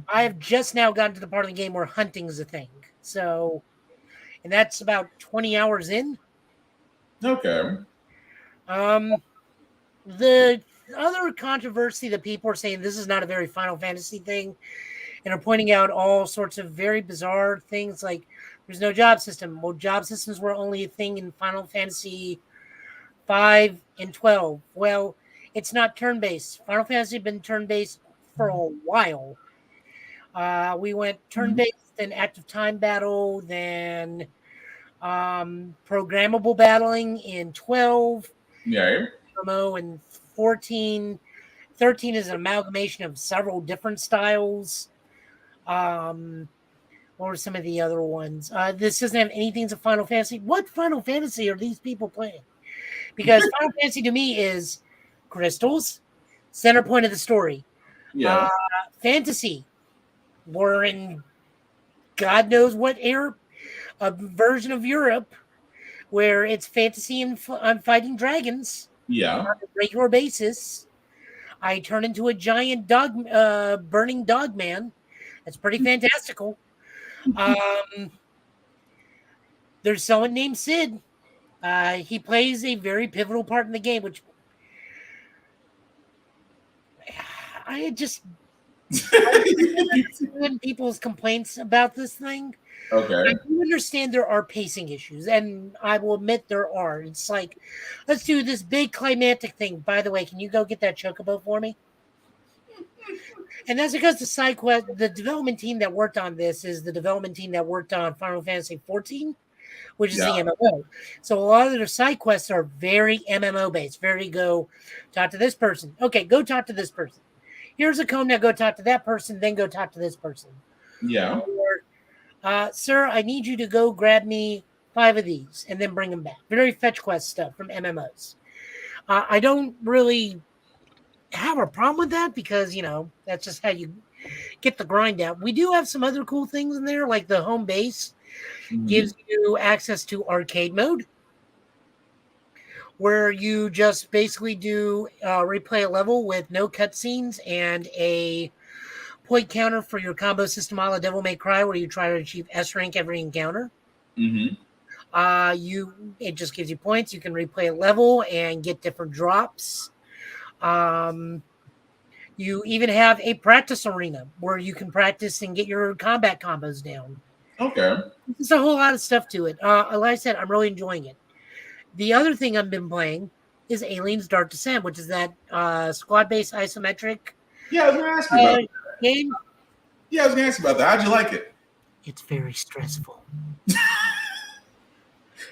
I have just now gotten to the part of the game where hunting is a thing. So, and that's about 20 hours in. Okay. The other controversy that people are saying this is not a very Final Fantasy thing, and are pointing out all sorts of very bizarre things like there's no job system. Well, job systems were only a thing in Final Fantasy 5 and 12. Well, it's not turn-based. Final Fantasy had been turn-based for a while. We went turn-based, then active time battle, then programmable battling in 12. Yeah. And 14. 13 is an amalgamation of several different styles. What were some of the other ones? This doesn't have anything to Final Fantasy. What Final Fantasy are these people playing? Because Final Fantasy to me is crystals, center point of the story. Yeah. Fantasy. We're in God knows what era, a version of Europe where it's fantasy and I'm fighting dragons. Yeah. On a regular basis. I turn into a giant dog, burning dog man. That's pretty fantastical. There's someone named Sid. He plays a very pivotal part in the game, which I just people's complaints about this thing. Okay. I do understand there are pacing issues, and I will admit there are. It's like, let's do this big climactic thing. By the way, can you go get that chocobo for me? And that's because the side quest, the development team that worked on this is the development team that worked on Final Fantasy 14, which is the MMO. So a lot of their side quests are very MMO based. Very go talk to this person. Okay, go talk to this person. Here's a cone. Now go talk to that person. Then go talk to this person. Yeah. Or, sir, I need you to go grab me 5 of these and then bring them back. Very fetch quest stuff from MMOs. I don't really have a problem with that because, you know, that's just how you get the grind out. We do have some other cool things in there, like the home base gives you access to arcade mode, where you just basically do replay a level with no cutscenes and a point counter for your combo system a la Devil May Cry, where you try to achieve S rank every encounter. It just gives you points. You can replay a level and get different drops. You even have a practice arena where you can practice and get your combat combos down. Okay. There's a whole lot of stuff to it. Like I said, I'm really enjoying it. The other thing I've been playing is Aliens Dark Descent, which is that squad-based isometric Yeah, I was going to ask you about that. game. Yeah, I was going to ask you about that. How'd you like it? It's very stressful.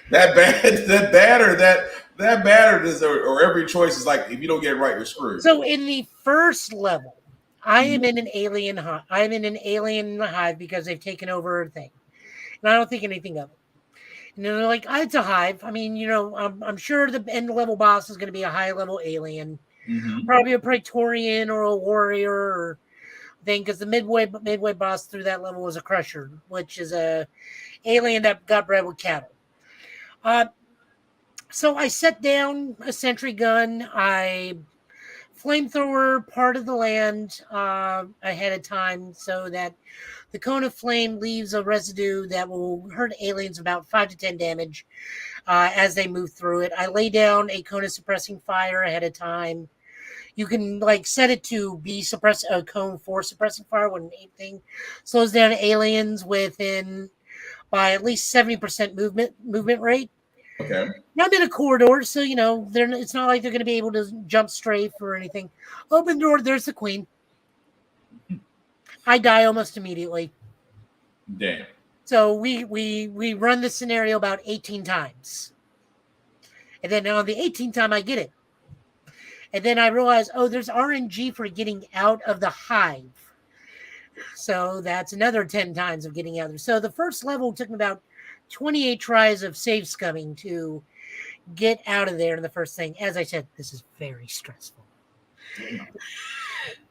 That bad or every choice is like, if you don't get it right, you're screwed. So in the first level, I am in an alien hive. I'm in an alien hive because they've taken over a thing. And I don't think anything of it. And they're like, it's a hive. I mean, you know, I'm sure the end level boss is going to be a high level alien. Probably a Praetorian or a warrior or thing, because the midway boss through that level was a Crusher, which is a alien that got bred with cattle. So I set down a sentry gun. I flamethrower part of the land ahead of time so that the cone of flame leaves a residue that will hurt aliens about 5 to 10 damage as they move through it. I lay down a cone of suppressing fire ahead of time. You can set it to be a cone for suppressing fire when anything slows down aliens by at least 70% movement rate. Okay. I'm in a corridor, so it's not like they're going to be able to jump strafe or anything. Open door, there's the queen. I die almost immediately. Damn. So we run the scenario about 18 times. And then on the 18th time, I get it. And then I realize, there's RNG for getting out of the hive. So that's another 10 times of getting out of there. So the first level took me about 28 tries of save scumming to get out of there in the first thing. As I said, this is very stressful.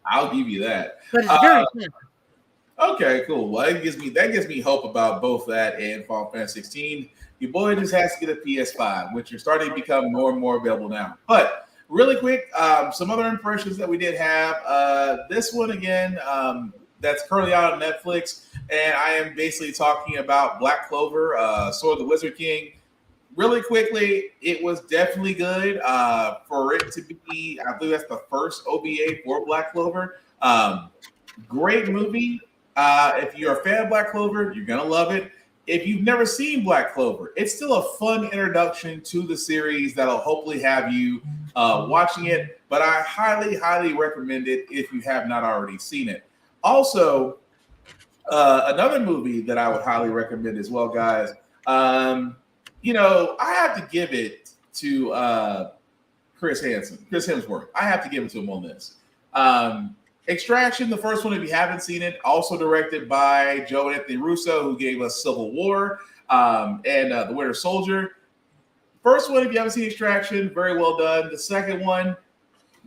I'll give you that. But it's very fun. Okay, cool. Well, that gives me hope about both that and Final Fantasy 16. Your boy just has to get a PS5, which are starting to become more and more available now. But really quick, some other impressions that we did have. This one again, that's currently out on Netflix, and I am basically talking about Black Clover, Sword of the Wizard King. Really quickly, it was definitely good for it to be. I believe that's the first OVA for Black Clover. Great movie. If you're a fan of Black Clover, you're gonna love it. If you've never seen Black Clover, it's still a fun introduction to the series that'll hopefully have you watching it. But I highly, highly recommend it if you have not already seen it. Also, another movie that I would highly recommend as well, guys. I have to give it to Chris Hemsworth. I have to give it to him on this. Extraction, the first one, if you haven't seen it, also directed by Joe and Anthony Russo, who gave us Civil War and The Winter Soldier. First one, if you haven't seen Extraction, very well done. The second one,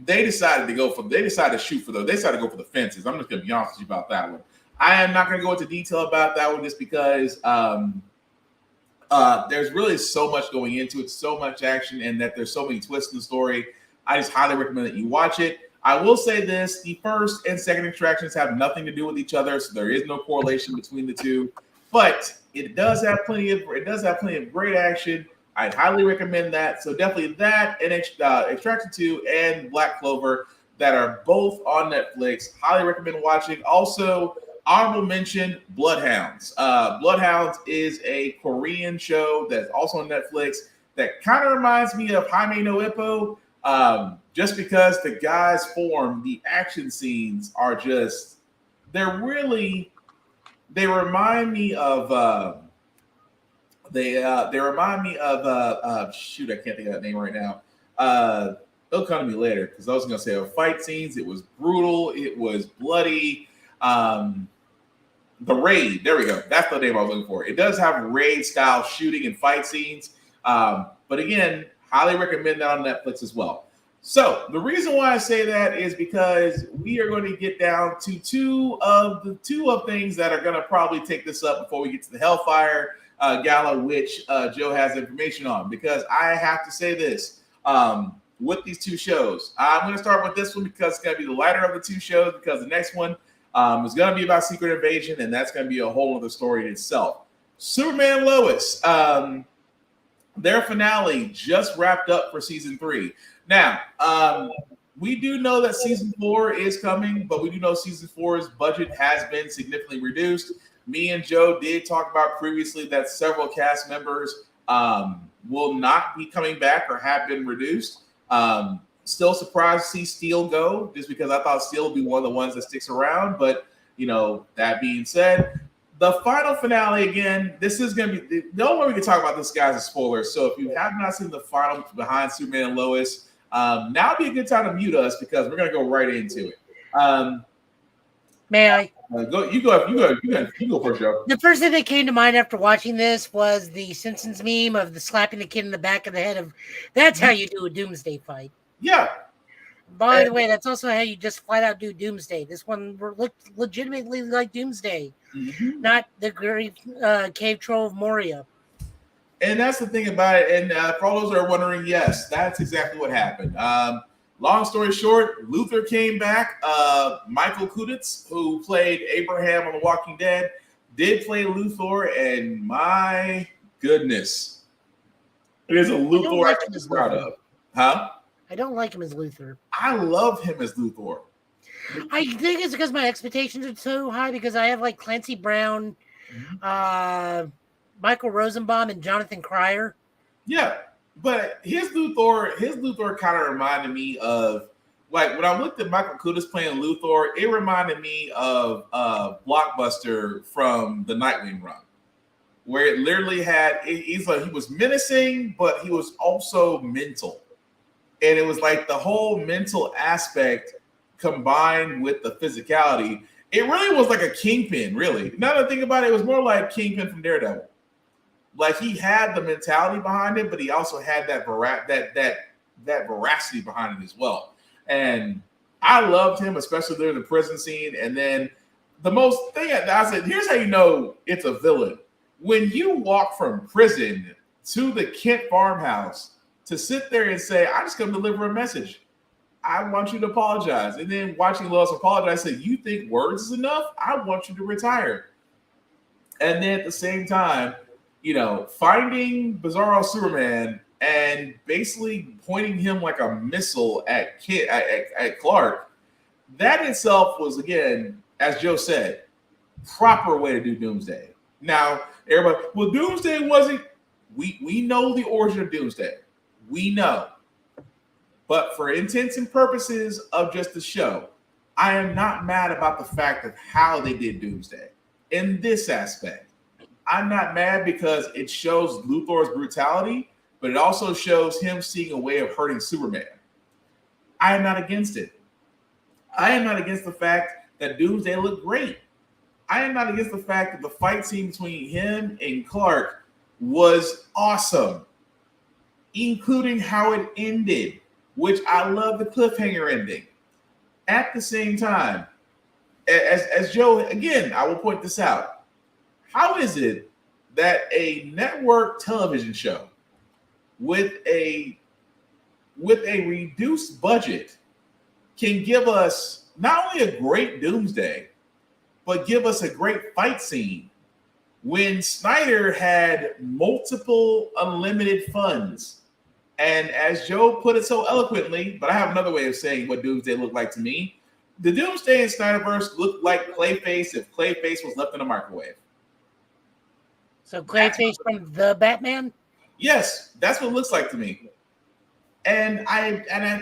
they decided to go for the fences. I'm just going to be honest with you about that one. I am not going to go into detail about that one just because there's really so much going into it, so much action, and that there's so many twists in the story. I just highly recommend that you watch it. I will say this: the first and second Extractions have nothing to do with each other, so there is no correlation between the two. But it does have plenty of great action. I'd highly recommend that. So definitely that and Extraction 2 and Black Clover that are both on Netflix. Highly recommend watching. Also, honorable mention: Bloodhounds. Bloodhounds is a Korean show that's also on Netflix that kind of reminds me of Jaime no Ippo. Just because the guys form, the action scenes are just, they remind me of, shoot, I can't think of that name right now. It'll come to me later because I was going to say fight scenes. It was brutal. It was bloody. The Raid. There we go. That's the name I was looking for. It does have Raid style shooting and fight scenes. But again, highly recommend that on Netflix as well. So the reason why I say that is because we are going to get down to two of things that are going to probably take this up before we get to the Hellfire Gala, which Joe has information on. Because I have to say this with these two shows. I'm going to start with this one because it's going to be the lighter of the two shows, because the next one is going to be about Secret Invasion, and that's going to be a whole other story in itself. Superman and Lois. Their finale just wrapped up for season 3. Now, we do know that season 4 is coming, but we do know season 4's budget has been significantly reduced. Me and Joe did talk about previously that several cast members will not be coming back or have been reduced. Still surprised to see Steel go, just because I thought Steel would be one of the ones that sticks around. But, that being said, the final finale, again, this is going to be the only way we can talk about this, guys, is spoilers. So if you have not seen the final behind Superman and Lois, now would be a good time to mute us because we're going to go right into it. May I? You go first, Joe. The first thing that came to mind after watching this was the Simpsons meme of the slapping the kid in the back of the head of, that's how you do a doomsday fight. Yeah. By the way, that's also how you just flat out do doomsday. This one looked legitimately like doomsday, not the great cave troll of Moria. And that's the thing about it. And for all those that are wondering, yes, that's exactly what happened. Long story short, Luthor came back. Michael Kuditz, who played Abraham on The Walking Dead, did play Luthor, and my goodness, it is a Luthor I can be proud of. Huh? I don't like him as Luthor. I love him as Luthor. I think it's because my expectations are so high because I have like Clancy Brown, Michael Rosenbaum, and Jonathan Cryer. Yeah, but his Luthor kind of reminded me of, like, when I looked at Michael Kudas playing Luthor, it reminded me of Blockbuster from the Nightwing run, where it literally had, he's like, he was menacing, but he was also mental. And it was like the whole mental aspect combined with the physicality. It really was like a Kingpin, really. Now that I think about it, it was more like Kingpin from Daredevil. Like, he had the mentality behind it, but he also had that veracity behind it as well. And I loved him, especially during the prison scene. And then the most thing I said, here's how you know it's a villain. When you walk from prison to the Kent farmhouse to sit there and say, I just come to deliver a message. I want you to apologize. And then watching Lois apologize, say, you think words is enough? I want you to retire. And then at the same time, you know, finding Bizarro Superman and basically pointing him like a missile at Clark, that itself was, again, as Joe said, proper way to do Doomsday. Now, everybody, well, Doomsday wasn't, we know the origin of Doomsday. We know. But for intents and purposes of just the show, I am not mad about the fact of how they did Doomsday in this aspect. I'm not mad because it shows Luthor's brutality, but it also shows him seeing a way of hurting Superman. I am not against it. I am not against the fact that Doomsday looked great. I am not against the fact that the fight scene between him and Clark was awesome, including how it ended, which I love the cliffhanger ending. At the same time, as Joe, again, I will point this out. How is it that a network television show with a reduced budget can give us not only a great Doomsday, but give us a great fight scene when Snyder had multiple unlimited funds? And as Joe put it so eloquently, but I have another way of saying what Doomsday looked like to me. The Doomsday in Snyderverse looked like Clayface if Clayface was left in a microwave. So Clayface from the Batman? Yes, that's what it looks like to me. And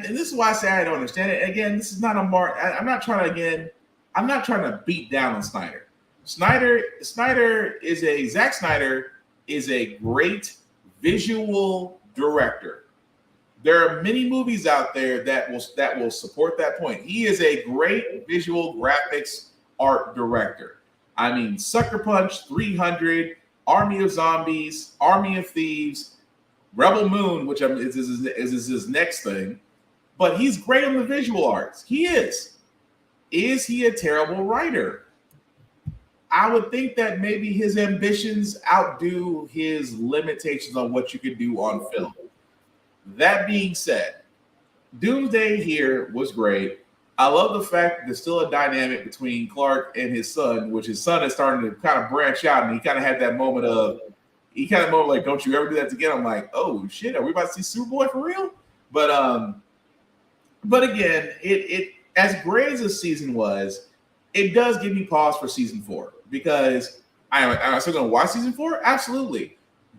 this is why I say I don't understand it. Again, this is not a mark. I'm not trying to beat down on Snyder. Zack Snyder is a great visual director. There are many movies out there that will support that point. He is a great visual graphics art director. I mean, Sucker Punch, 300, Army of Zombies, Army of Thieves, Rebel Moon, which is his next thing. But he's great on the visual arts. He is. Is he a terrible writer? I would think that maybe his ambitions outdo his limitations on what you could do on film. That being said, Doomsday here was great. I love the fact that there's still a dynamic between Clark and his son, which his son is starting to kind of branch out, and he kind of had that moment of, like, don't you ever do that again? I'm like, oh shit, are we about to see Superboy for real? But again, it as great as the season was, it does give me pause for season 4 because I'm still going to watch season 4, absolutely.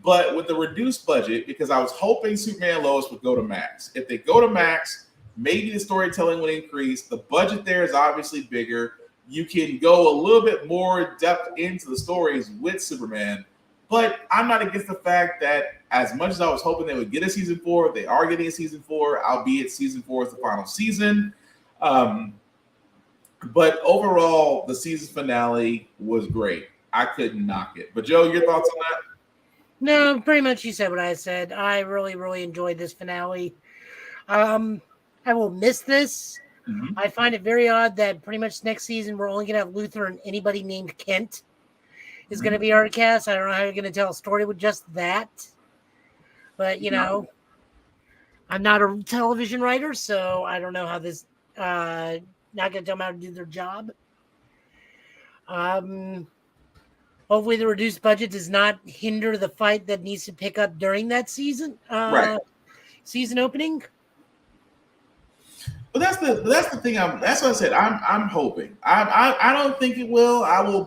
But with the reduced budget, because I was hoping Superman and Lois would go to Max. If they go to Max, maybe the storytelling would increase. The budget there is obviously bigger. You can go a little bit more depth into the stories with Superman. But I'm not against the fact that as much as I was hoping they would get a season 4, they are getting a season 4, albeit season 4 is the final season. But overall, the season finale was great. I couldn't knock it. But Joe, your thoughts on that? No, pretty much you said what I said. I really, really enjoyed this finale. I will miss this. Mm-hmm. I find it very odd that pretty much next season we're only going to have Luthor and anybody named Kent is going to be our cast. I don't know how you're going to tell a story with just that. But, you know, I'm not a television writer, so I don't know how this not going to tell them how to do their job. Hopefully the reduced budget does not hinder the fight that needs to pick up during that season season opening. But that's the thing. That's what I said. I'm hoping. I don't think it will. I will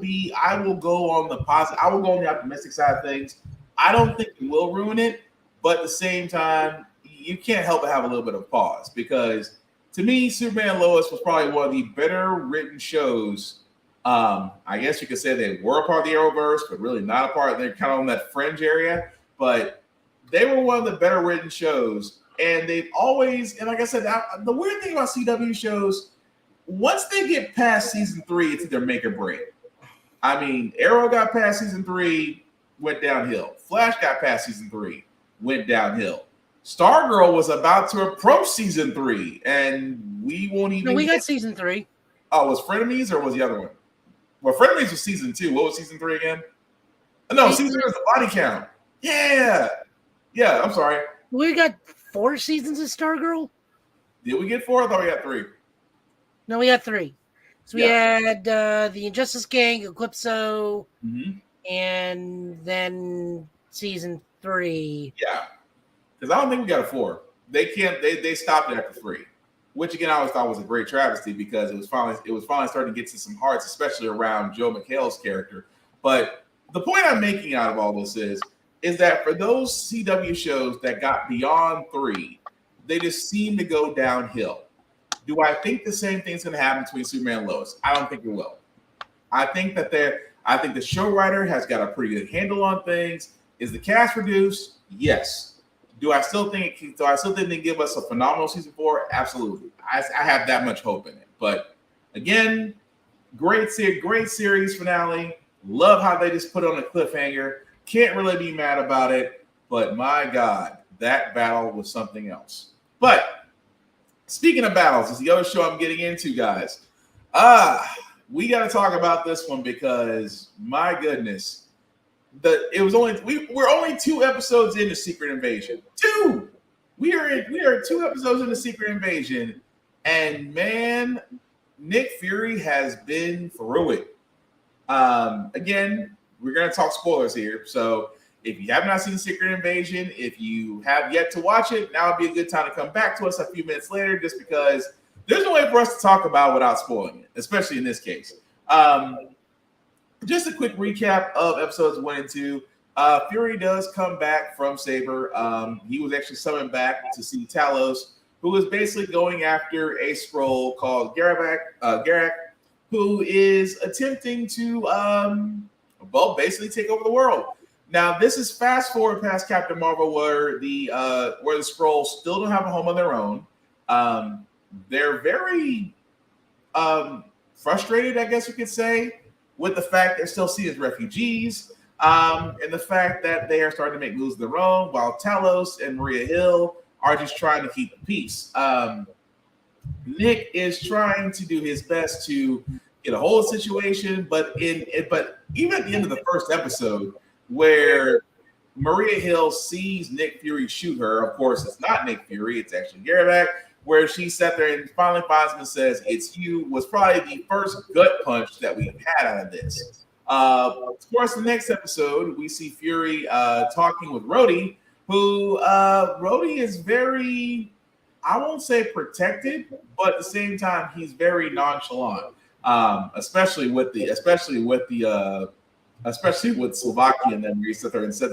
go on the positive. I will go on the optimistic side of things. I don't think it will ruin it. but at the same time, you can't help but have a little bit of pause because to me, Superman and Lois was probably one of the better written shows. I guess you could say they were a part of the Arrowverse, but really not a part. They're kind of on that fringe area, but they were one of the better written shows. And they've always, and like I said, the weird thing about CW shows, once they get past season 3, it's either make or break. I mean, Arrow got past season 3, went downhill. Flash got past season 3, went downhill. Stargirl was about to approach season 3, and we won't even. No, we got season 3. Oh, was Frenemies or was the other one? Well, Frenemies was season 2. What was season 3 again? No, season 3 was the body count. Yeah. I'm sorry. We got 4 seasons of Stargirl. Did we get 4? I thought we got 3. No, we had 3. So we had the Injustice Gang, Eclipso, and then season 3. Yeah. Because I don't think we got a 4. They can't. They stopped it after 3, which again I always thought was a great travesty because it was finally starting to get to some hearts, especially around Joe McHale's character. But the point I'm making out of all this is that for those CW shows that got beyond 3, they just seem to go downhill. Do I think the same thing's going to happen between Superman and Lois? I don't think it will. I think the show writer has got a pretty good handle on things. Is the cast reduced? Yes. Do I still think they give us a phenomenal season 4? Absolutely. I have that much hope in it. But again, great series finale. Love how they just put it on a cliffhanger. Can't really be mad about it. But my God, that battle was something else. But speaking of battles, is the other show I'm getting into, guys. We got to talk about this one because my goodness. We're only 2 episodes into Secret Invasion. 2. We are 2 episodes into Secret Invasion, and man, Nick Fury has been through it. Again, we're gonna talk spoilers here, so if you have not seen Secret Invasion, if you have yet to watch it, now would be a good time to come back to us a few minutes later, just because there's no way for us to talk about without spoiling it, especially in this case. Just a quick recap of episodes 1 and 2. Fury does come back from Saber. He was actually summoned back to see Talos, who is basically going after a Skrull called Garak, who is attempting to, basically take over the world. Now, this is fast forward past Captain Marvel, where the Skrulls still don't have a home on their own. They're very frustrated, I guess you could say, with the fact they're still seen as refugees, and the fact that they are starting to make moves of their own, while Talos and Maria Hill are just trying to keep the peace. Nick is trying to do his best to get a hold of the situation, but even at the end of the first episode, where Maria Hill sees Nick Fury shoot her, of course, it's not Nick Fury, it's actually Garak, where she sat there and finally finds him and says, "It's you," was probably the first gut punch that we've had out of this. Of course, the next episode, we see Fury talking with Rhodey, who Rhodey is very, I won't say protected, but at the same time, he's very nonchalant, especially with Slovakia, and then he sat there and said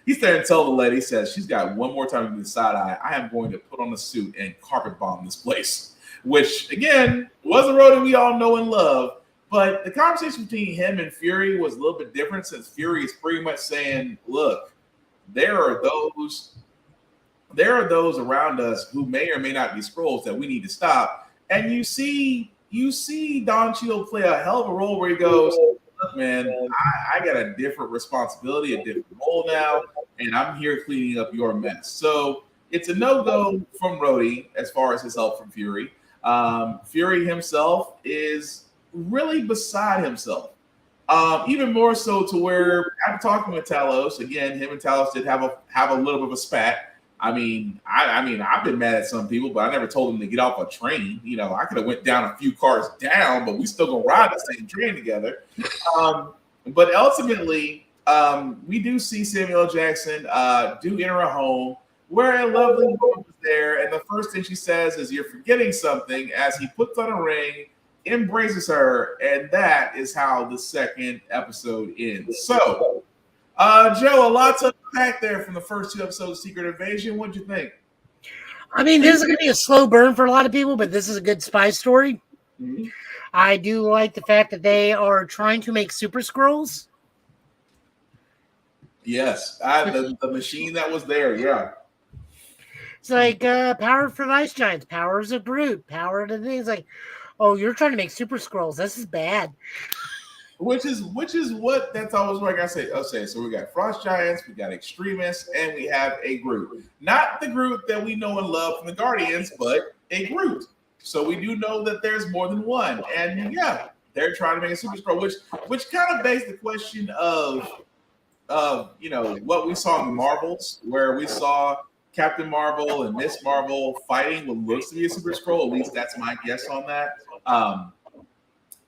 he's there and tell the lady, he says, she's got one more time to decide, I am going to put on a suit and carpet bomb this place, which again was a road that we all know and love. But the conversation between him and Fury was a little bit different, since Fury is pretty much saying, look, there are those around us who may or may not be Skrulls that we need to stop. And you see Don Cheadle play a hell of a role where he goes, look, man, I got a different responsibility, a different role now, and I'm here cleaning up your mess. So it's a no-go from Rhodey as far as his help from Fury. Fury himself is really beside himself. Even more so to where, after talking with Talos, again, him and Talos did have a little bit of a spat. I mean, I've been mad at some people, but I never told them to get off a train. You know, I could have went down a few cars down, but we still gonna ride the same train together. But ultimately, we do see Samuel L. Jackson do enter a home where a lovely woman was there, and the first thing she says is, "You're forgetting something," as he puts on a ring, embraces her, and that is how the second episode ends. So, Joe, a lot to unpack there from the first 2 episodes of Secret Invasion. What'd you think? I mean, this is going to be a slow burn for a lot of people, but this is a good spy story. Mm-hmm. I do like the fact that they are trying to make Super Skrulls. Yes, the machine that was there, yeah. It's like power for Ice Giants, powers of Groot, power to things like, oh, you're trying to make Super Skrulls. This is bad. Which is what that's always like I say. Okay, so we got Frost Giants, we got Extremists, and we have a Groot. Not the Groot that we know and love from the Guardians, but a Groot. So we do know that there's more than one. And yeah, they're trying to make a Super Skrull, which kind of begs the question of what we saw in the Marvels, where we saw Captain Marvel and Miss Marvel fighting what looks to be a Super Skrull. At least that's my guess on that.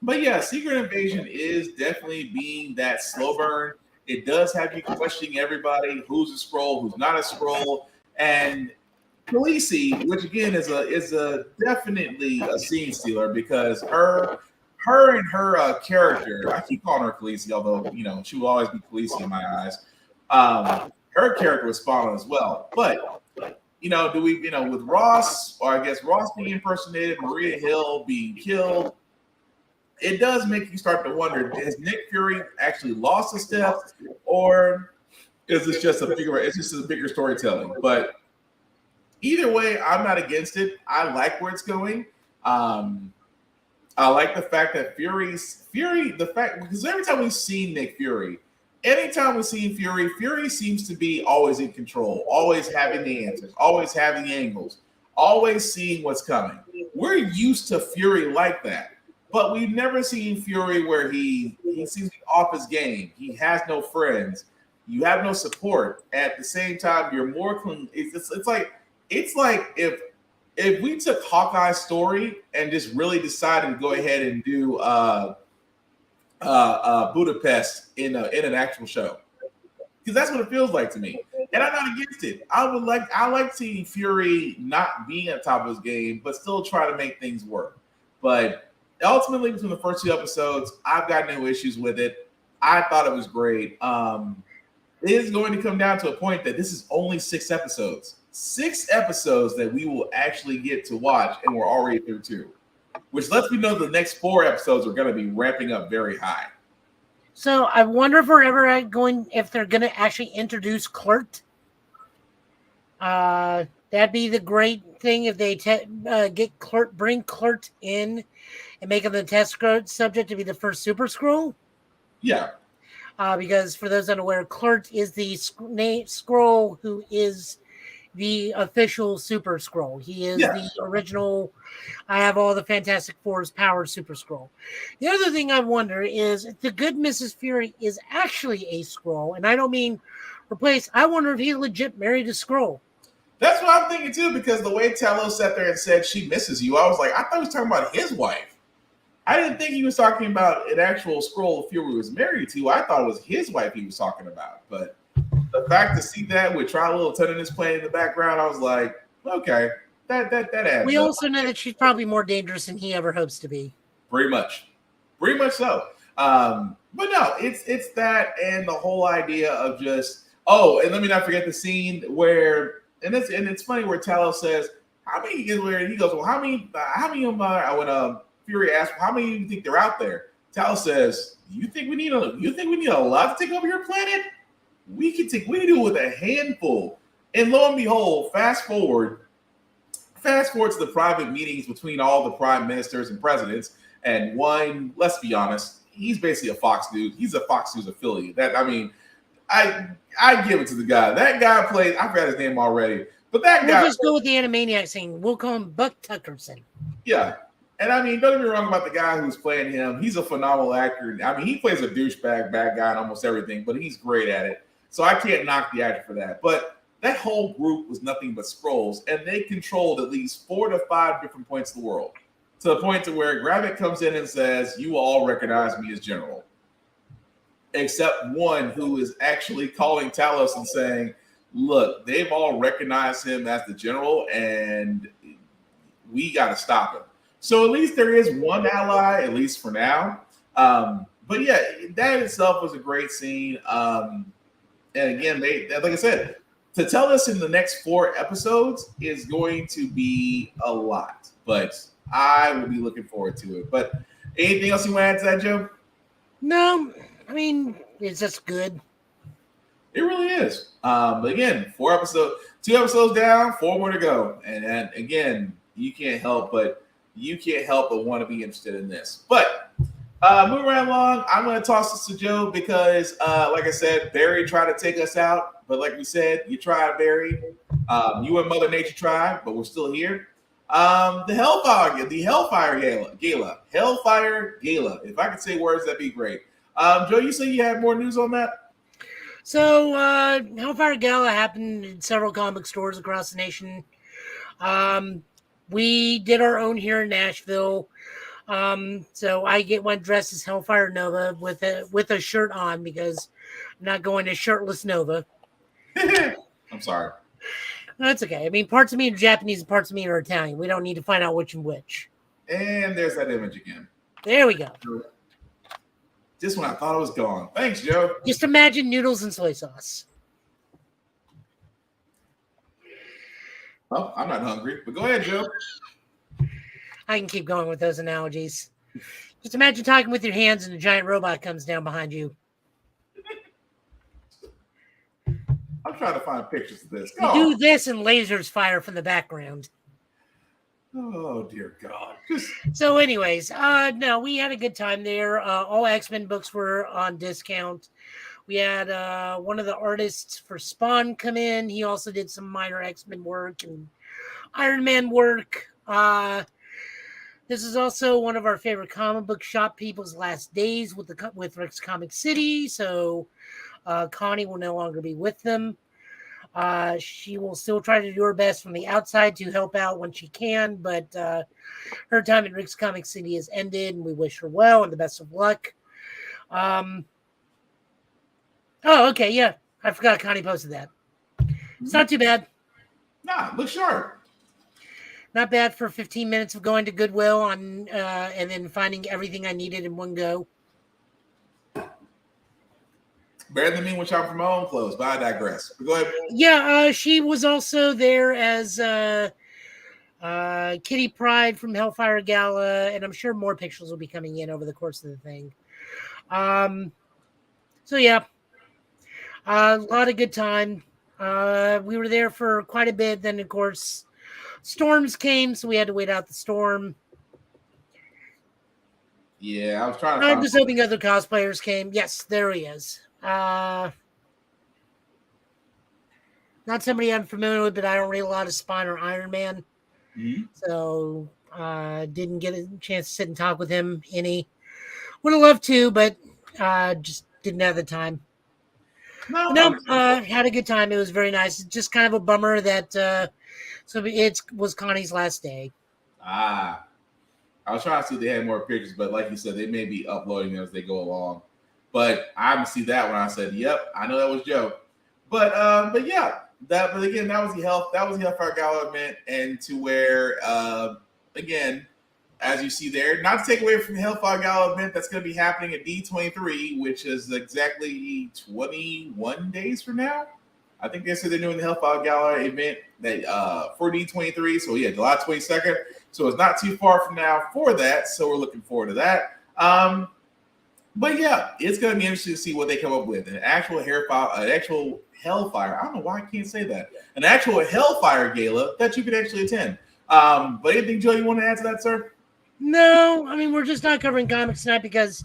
But yeah, Secret Invasion is definitely being that slow burn. It does have you questioning everybody who's a Skrull, who's not a Skrull, and Khaleesi, which again is a definitely a scene stealer because her and her character, I keep calling her Khaleesi, although she will always be Khaleesi in my eyes. Her character was spot on as well, but do we with Ross, or I guess Ross being impersonated, Maria Hill being killed, it does make you start to wonder: has Nick Fury actually lost a step, or is this just a bigger storytelling? But either way, I'm not against it. I like where it's going. I like the fact that because every time we've seen Nick Fury, anytime we've seen Fury seems to be always in control, always having the answers, always having the angles, always seeing what's coming. We're used to Fury like that, but we've never seen Fury where he seems to be off his game. He has no friends. You have no support. At the same time, you're more. It's like if we took Hawkeye's story and just really decided to go ahead and do Budapest in an actual show, because that's what it feels like to me. And I'm not against it. I like seeing Fury not being at the top of his game, but still try to make things work. But ultimately, between the first 2 episodes, I've got no issues with it. I thought it was great. It is going to come down to a point that this is only 6 episodes. 6 episodes that we will actually get to watch, and we're already through 2, which lets me know the next 4 episodes are going to be ramping up very high. So I wonder if if they're going to actually introduce Kl'rt. That'd be the great thing if they get Kl'rt, bring Kl'rt in, and make him the test subject to be the first Super Skrull. Yeah. Because for those unaware, Kl'rt is the Skrull who is the official Super Skrull. He is the original. I have all the Fantastic Four's power Super Skrull. The other thing I wonder is if the good Mrs. Fury is actually a Skrull, and I don't mean replace. I wonder if he legit married a Skrull. That's what I'm thinking too, because the way Talos sat there and said she misses you, I was like, I thought he was talking about his wife. I didn't think he was talking about an actual Skrull Fury was married to. I thought it was his wife he was talking about. But the fact to see that with Trial Lieutenant is playing in the background, I was like, okay, that adds We up. also know that she's probably more dangerous than he ever hopes to be. Pretty much so. But no, it's that, and the whole idea of just and let me not forget the scene where it's funny where Talos says, "How many?" Where he goes, "Well, how many of my?" When Fury asks, "How many do you think they're out there?" Talos says, "You think we need a lot to take over your planet? We can do it with a handful." And lo and behold, fast forward to the private meetings between all the prime ministers and presidents, and one, let's be honest, he's basically a Fox dude. He's a Fox News affiliate. I give it to the guy. That guy plays, I forgot his name already, but that guy. We'll just go with the Animaniac scene. We'll call him Buck Tuckerson. Yeah. And I mean, don't get me wrong about the guy who's playing him. He's a phenomenal actor. I mean, he plays a douchebag, bad guy in almost everything, but he's great at it. So I can't knock the actor for that. But that whole group was nothing but Skrulls, and they controlled at least 4 to 5 different points of the world, to the point to where Gravik comes in and says, "You will all recognize me as General," except one who is actually calling Talos and saying, "Look, they've all recognized him as the General, and we got to stop him." So at least there is one ally, at least for now. But yeah, that itself was a great scene. And again, like I said, to tell us in the next 4 episodes is going to be a lot. But I will be looking forward to it. But anything else you want to add to that, Joe? No, I mean, it's just good. It really is. But again, 2 episodes down, 4 more to go. And again, you can't help but want to be interested in this. But moving right along, I'm going to toss this to Joe because, like I said, Barry tried to take us out. But like we said, you tried, Barry. You and Mother Nature tried, but we're still here. The Hellfire Gala. Hellfire Gala. If I could say words, that'd be great. Joe, you say you had more news on that? So, Hellfire Gala happened in several comic stores across the nation. We did our own here in Nashville. So I went dressed as Hellfire Nova with a shirt on because I'm not going to shirtless Nova. I'm sorry. That's okay. I mean, parts of me are Japanese and parts of me are Italian. We don't need to find out which and which. And there's that image again. There we go. Just when I thought it was gone. Thanks, Joe. Just imagine noodles and soy sauce. Oh, I'm not hungry, but go ahead, Joe. I can keep going with those analogies. Just imagine talking with your hands and a giant robot comes down behind you. I'm trying to find pictures of this. You do this and lasers fire from the background. Oh, dear God. So anyways, no, we had a good time there. All X-Men books were on discount. We had one of the artists for Spawn come in. He also did some minor X-Men work and Iron Man work. This is also one of our favorite comic book shop people's last days with Rick's Comic City. So Connie will no longer be with them. She will still try to do her best from the outside to help out when she can, but her time at Rick's Comic City has ended, and we wish her well and the best of luck. Oh, okay, yeah. I forgot Connie posted that. It's not too bad. Nah, look sharp. Not bad for 15 minutes of going to Goodwill and then finding everything I needed in one go. Better than me when shopping for my own clothes, but I digress. But go ahead. Yeah, she was also there as Kitty Pryde from Hellfire Gala, and I'm sure more pictures will be coming in over the course of the thing. So yeah, a lot of good time. We were there for quite a bit. Then, of course, storms came, so we had to wait out the storm. Yeah, I was trying to. I'm just hoping other cosplayers came. Yes, there he is. Not somebody I'm familiar with, but I don't read a lot of Spawn or Iron Man. Mm-hmm. So didn't get a chance to sit and talk with him any. Would have loved to, but just didn't have the time. Had a good time. It was very nice. It's just kind of a bummer that so it was Connie's last day. I was trying to see if they had more pictures, but like you said, they may be uploading them as they go along. But I didn't see that when I said, "Yep, I know that was Joe." But yeah, that was the Hellfire Gala event, and to where again, as you see there, not to take away from the Hellfire Gala event that's going to be happening at D23, which is exactly 21 days from now. I think they said they're doing the Hellfire Gala event for D23. So yeah, July 22nd. So it's not too far from now for that. So we're looking forward to that. But yeah, it's going to be interesting to see what they come up with. An actual Hellfire. I don't know why I can't say that. An actual Hellfire Gala that you could actually attend. But anything, Joe, you want to add to that, sir? No, I mean, we're just not covering comics tonight because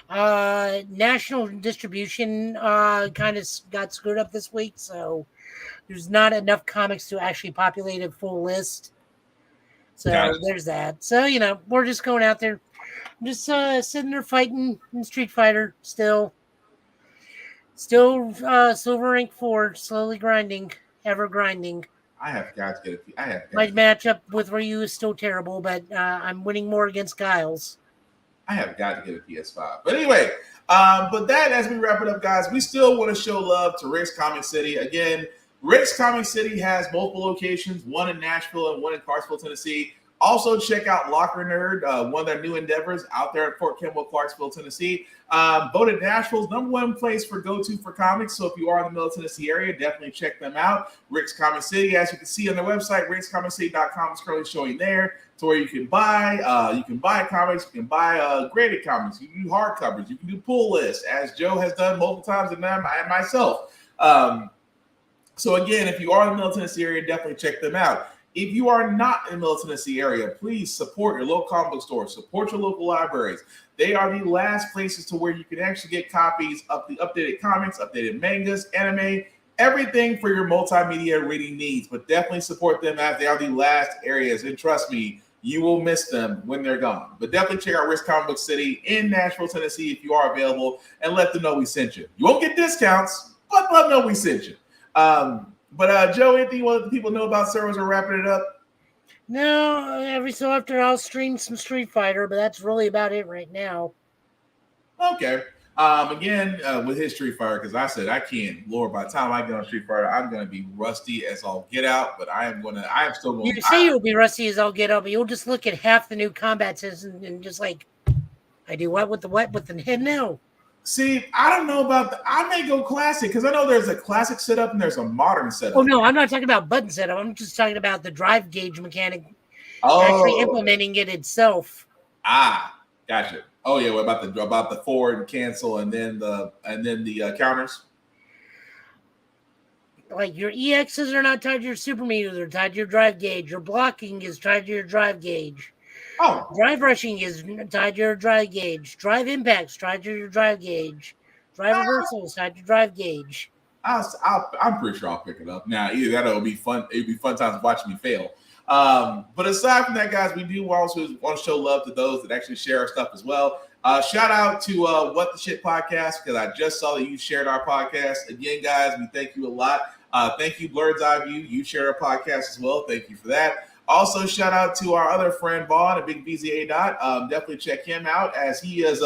national distribution kind of got screwed up this week. So there's not enough comics to actually populate a full list. So there's that. So, we're just going out there. I'm just sitting there fighting in Street Fighter still. Still Silver Rank 4, slowly grinding, ever grinding. I have got to get it. My matchup with Ryu is still terrible, but I'm winning more against Giles. I have got to get a PS5. But anyway, but that, as we wrap it up, guys, we still want to show love to Rick's Comic City. Again, Rick's Comic City has multiple locations, one in Nashville and one in Clarksville, Tennessee. Also, check out Locker Nerd, one of their new endeavors out there at Fort Campbell, Clarksville, Tennessee. Voted Nashville's #1 place for go-to for comics. So if you are in the Middle Tennessee area, definitely check them out. Rick's Comic City, as you can see on their website, rickscomiccity.com is currently showing there to where you can buy comics, you can buy graded comics, you can do hardcovers, you can do pull lists, as Joe has done multiple times, and myself. So again, if you are in the Middle Tennessee area, definitely check them out. If you are not in the Middle Tennessee area, please support your local comic book store, support your local libraries. They are the last places to where you can actually get copies of the updated comics, updated mangas, anime, everything for your multimedia reading needs. But definitely support them, as they are the last areas. And trust me, you will miss them when they're gone. But definitely check out Rick's Comic Book City in Nashville, Tennessee if you are available, and let them know we sent you. You won't get discounts, but let them know we sent you. But Joe, anything you want the people know about servers? We're wrapping it up. No, every so often I'll stream some Street Fighter, but that's really about it right now. Okay. Again, with his Street Fighter, because I said I can't. Lord, by the time I get on Street Fighter, I'm going to be rusty as all get out. But I am still going. You say you'll be rusty as all get out, but you'll just look at half the new combat systems and just like, I do what with the head now. See, I don't know about I may go classic because I know there's a classic setup and there's a modern setup. Oh no, I'm not talking about button setup. I'm just talking about the drive gauge mechanic. Actually implementing it itself. Gotcha. Oh yeah, what about the forward and cancel and then the counters? Like your EXs are not tied to your super meters, they're tied to your drive gauge. Your blocking is tied to your drive gauge. Oh, drive rushing is tied to your drive gauge. Drive impacts tied to your drive gauge. Drive reversal is tied to drive gauge. I'm pretty sure I'll pick it up. Now, either that or it'll be fun. It'll be fun times watching me fail. But aside from that, guys, we do also want to show love to those that actually share our stuff as well. Shout out to What the Shit Podcast, because I just saw that you shared our podcast. Again, guys, we thank you a lot. Thank you, Blurred's Eye View. You shared our podcast as well. Thank you for that. Also, shout out to our other friend, Vaughn, at Big BZA Dot. Definitely check him out as he is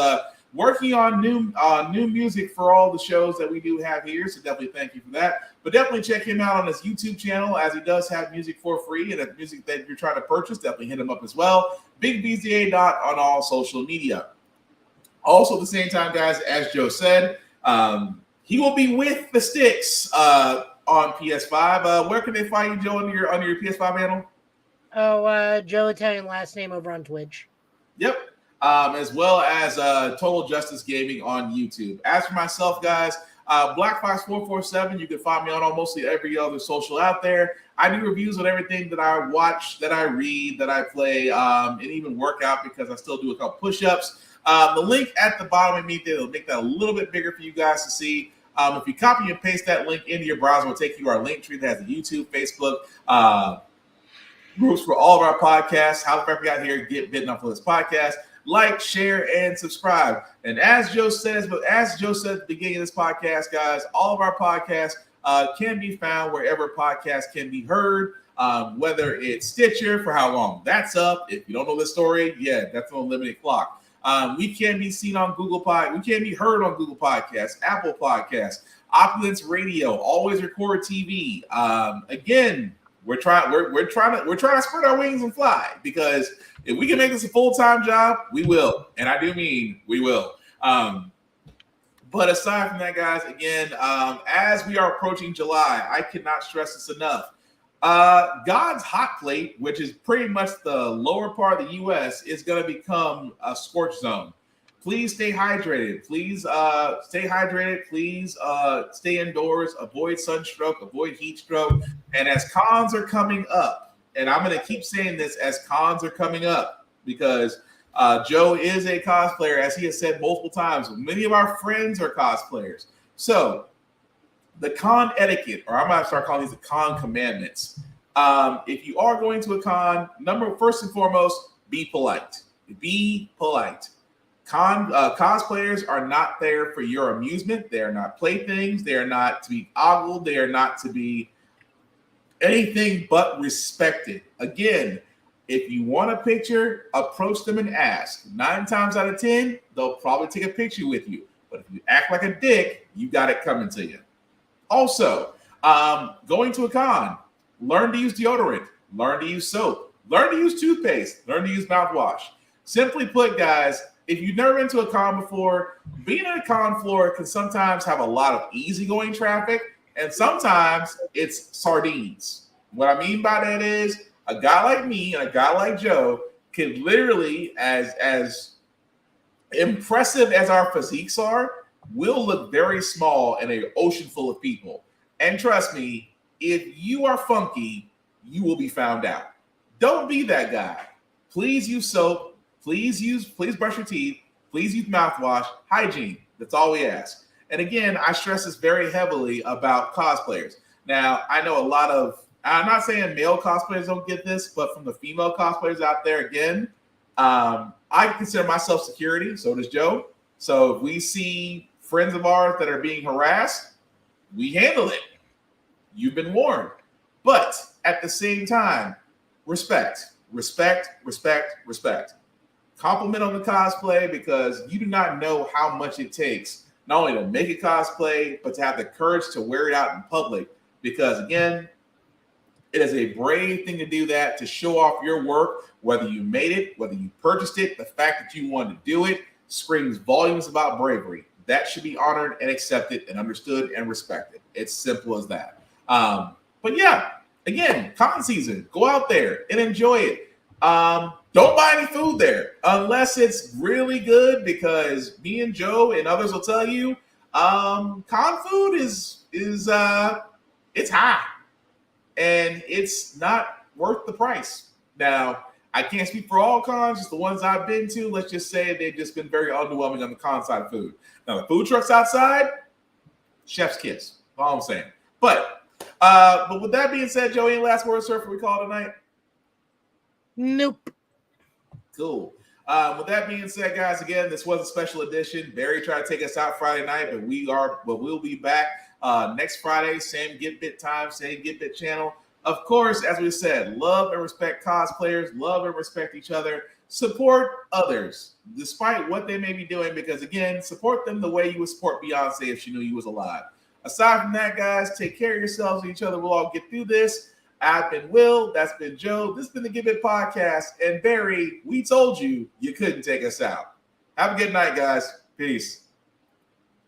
working on new music for all the shows that we do have here. So definitely thank you for that. But definitely check him out on his YouTube channel, as he does have music for free. And if music that you're trying to purchase, definitely hit him up as well. Big BZA Dot on all social media. Also, at the same time, guys, as Joe said, he will be with the Sticks on PS5. Where can they find you, Joe, on your PS5 handle? Oh, Joe Italian last name over on Twitch. Yep. As well as Total Justice Gaming on YouTube. As for myself, guys, Black Fox 447, you can find me on almost every other social out there. I do reviews on everything that I watch, that I read, that I play, and even work out, because I still do a couple push-ups. The link at the bottom of me, it'll make that a little bit bigger for you guys to see. If you copy and paste that link into your browser, it'll take you to our link tree that has the YouTube, Facebook, groups for all of our podcasts. How the fuck we got here? Get bitten off of this podcast. Like, share, and subscribe. And as Joe said at the beginning of this podcast, guys, all of our podcasts can be found wherever podcasts can be heard. Whether it's Stitcher, for how long that's up. If you don't know the story, yeah, that's an unlimited clock. We can be seen on Google Pod. We can be heard on Google Podcasts, Apple Podcasts, Opulence Radio, Always Record TV. Again, we're trying to spread our wings and fly, because if we can make this a full-time job, we will. And I do mean we will. But aside from that, guys, again, as we are approaching July, I cannot stress this enough. God's hot plate, which is pretty much the lower part of the U.S., is going to become a scorch zone. Please stay hydrated. Please stay hydrated. Please stay indoors. Avoid sunstroke. Avoid heat stroke. And as cons are coming up, and I'm going to keep saying this as cons are coming up, because Joe is a cosplayer, as he has said multiple times. Many of our friends are cosplayers. So the con etiquette, or I'm going to start calling these the con commandments. If you are going to a con, first and foremost, be polite. Be polite. Cosplayers are not there for your amusement. They are not playthings. They are not to be ogled. They are not to be anything but respected. Again, if you want a picture, approach them and ask. 9 times out of 10, they'll probably take a picture with you. But if you act like a dick, you got it coming to you. Also, going to a con, learn to use deodorant. Learn to use soap. Learn to use toothpaste. Learn to use mouthwash. Simply put, guys, if you've never been to a con before, being at a con floor can sometimes have a lot of easygoing traffic, and sometimes it's sardines. What I mean by that is a guy like me and a guy like Joe can literally, as impressive as our physiques are, will look very small in an ocean full of people. And trust me, if you are funky, you will be found out. Don't be that guy. Please use soap. Please brush your teeth. Please use mouthwash. Hygiene. That's all we ask. And again, I stress this very heavily about cosplayers. Now, I know a lot of, I'm not saying male cosplayers don't get this, but from the female cosplayers out there, again, I consider myself security. So does Joe. So if we see friends of ours that are being harassed, we handle it. You've been warned. But at the same time, respect. Compliment on the cosplay, because you do not know how much it takes not only to make a cosplay, but to have the courage to wear it out in public. Because again, it is a brave thing to do that, to show off your work, whether you made it, whether you purchased it. The fact that you wanted to do it screams volumes about bravery. That should be honored and accepted and understood and respected. It's simple as that. But yeah, again, con season, go out there and enjoy it. Don't buy any food there unless it's really good, because me and Joe and others will tell you, con food is it's high and it's not worth the price. Now, I can't speak for all cons, just the ones I've been to. Let's just say they've just been very underwhelming on the con side of food. Now, the food trucks outside, chef's kiss. That's all I'm saying. But with that being said, Joe, any last words, sir, before we call it a night? Nope. Cool. With that being said, guys, again, this was a special edition. Barry tried to take us out Friday night, but we'll be back next Friday. Same Get Bit time, same Get Bit channel. Of course, as we said, love and respect cosplayers, love and respect each other, support others, despite what they may be doing, because again, support them the way you would support Beyonce if she knew you was alive. Aside from that, guys, take care of yourselves and each other. We'll all get through this. I've been Will. That's been Joe. This has been the Get Bit Podcast. And Barry, we told you you couldn't take us out. Have a good night, guys. Peace.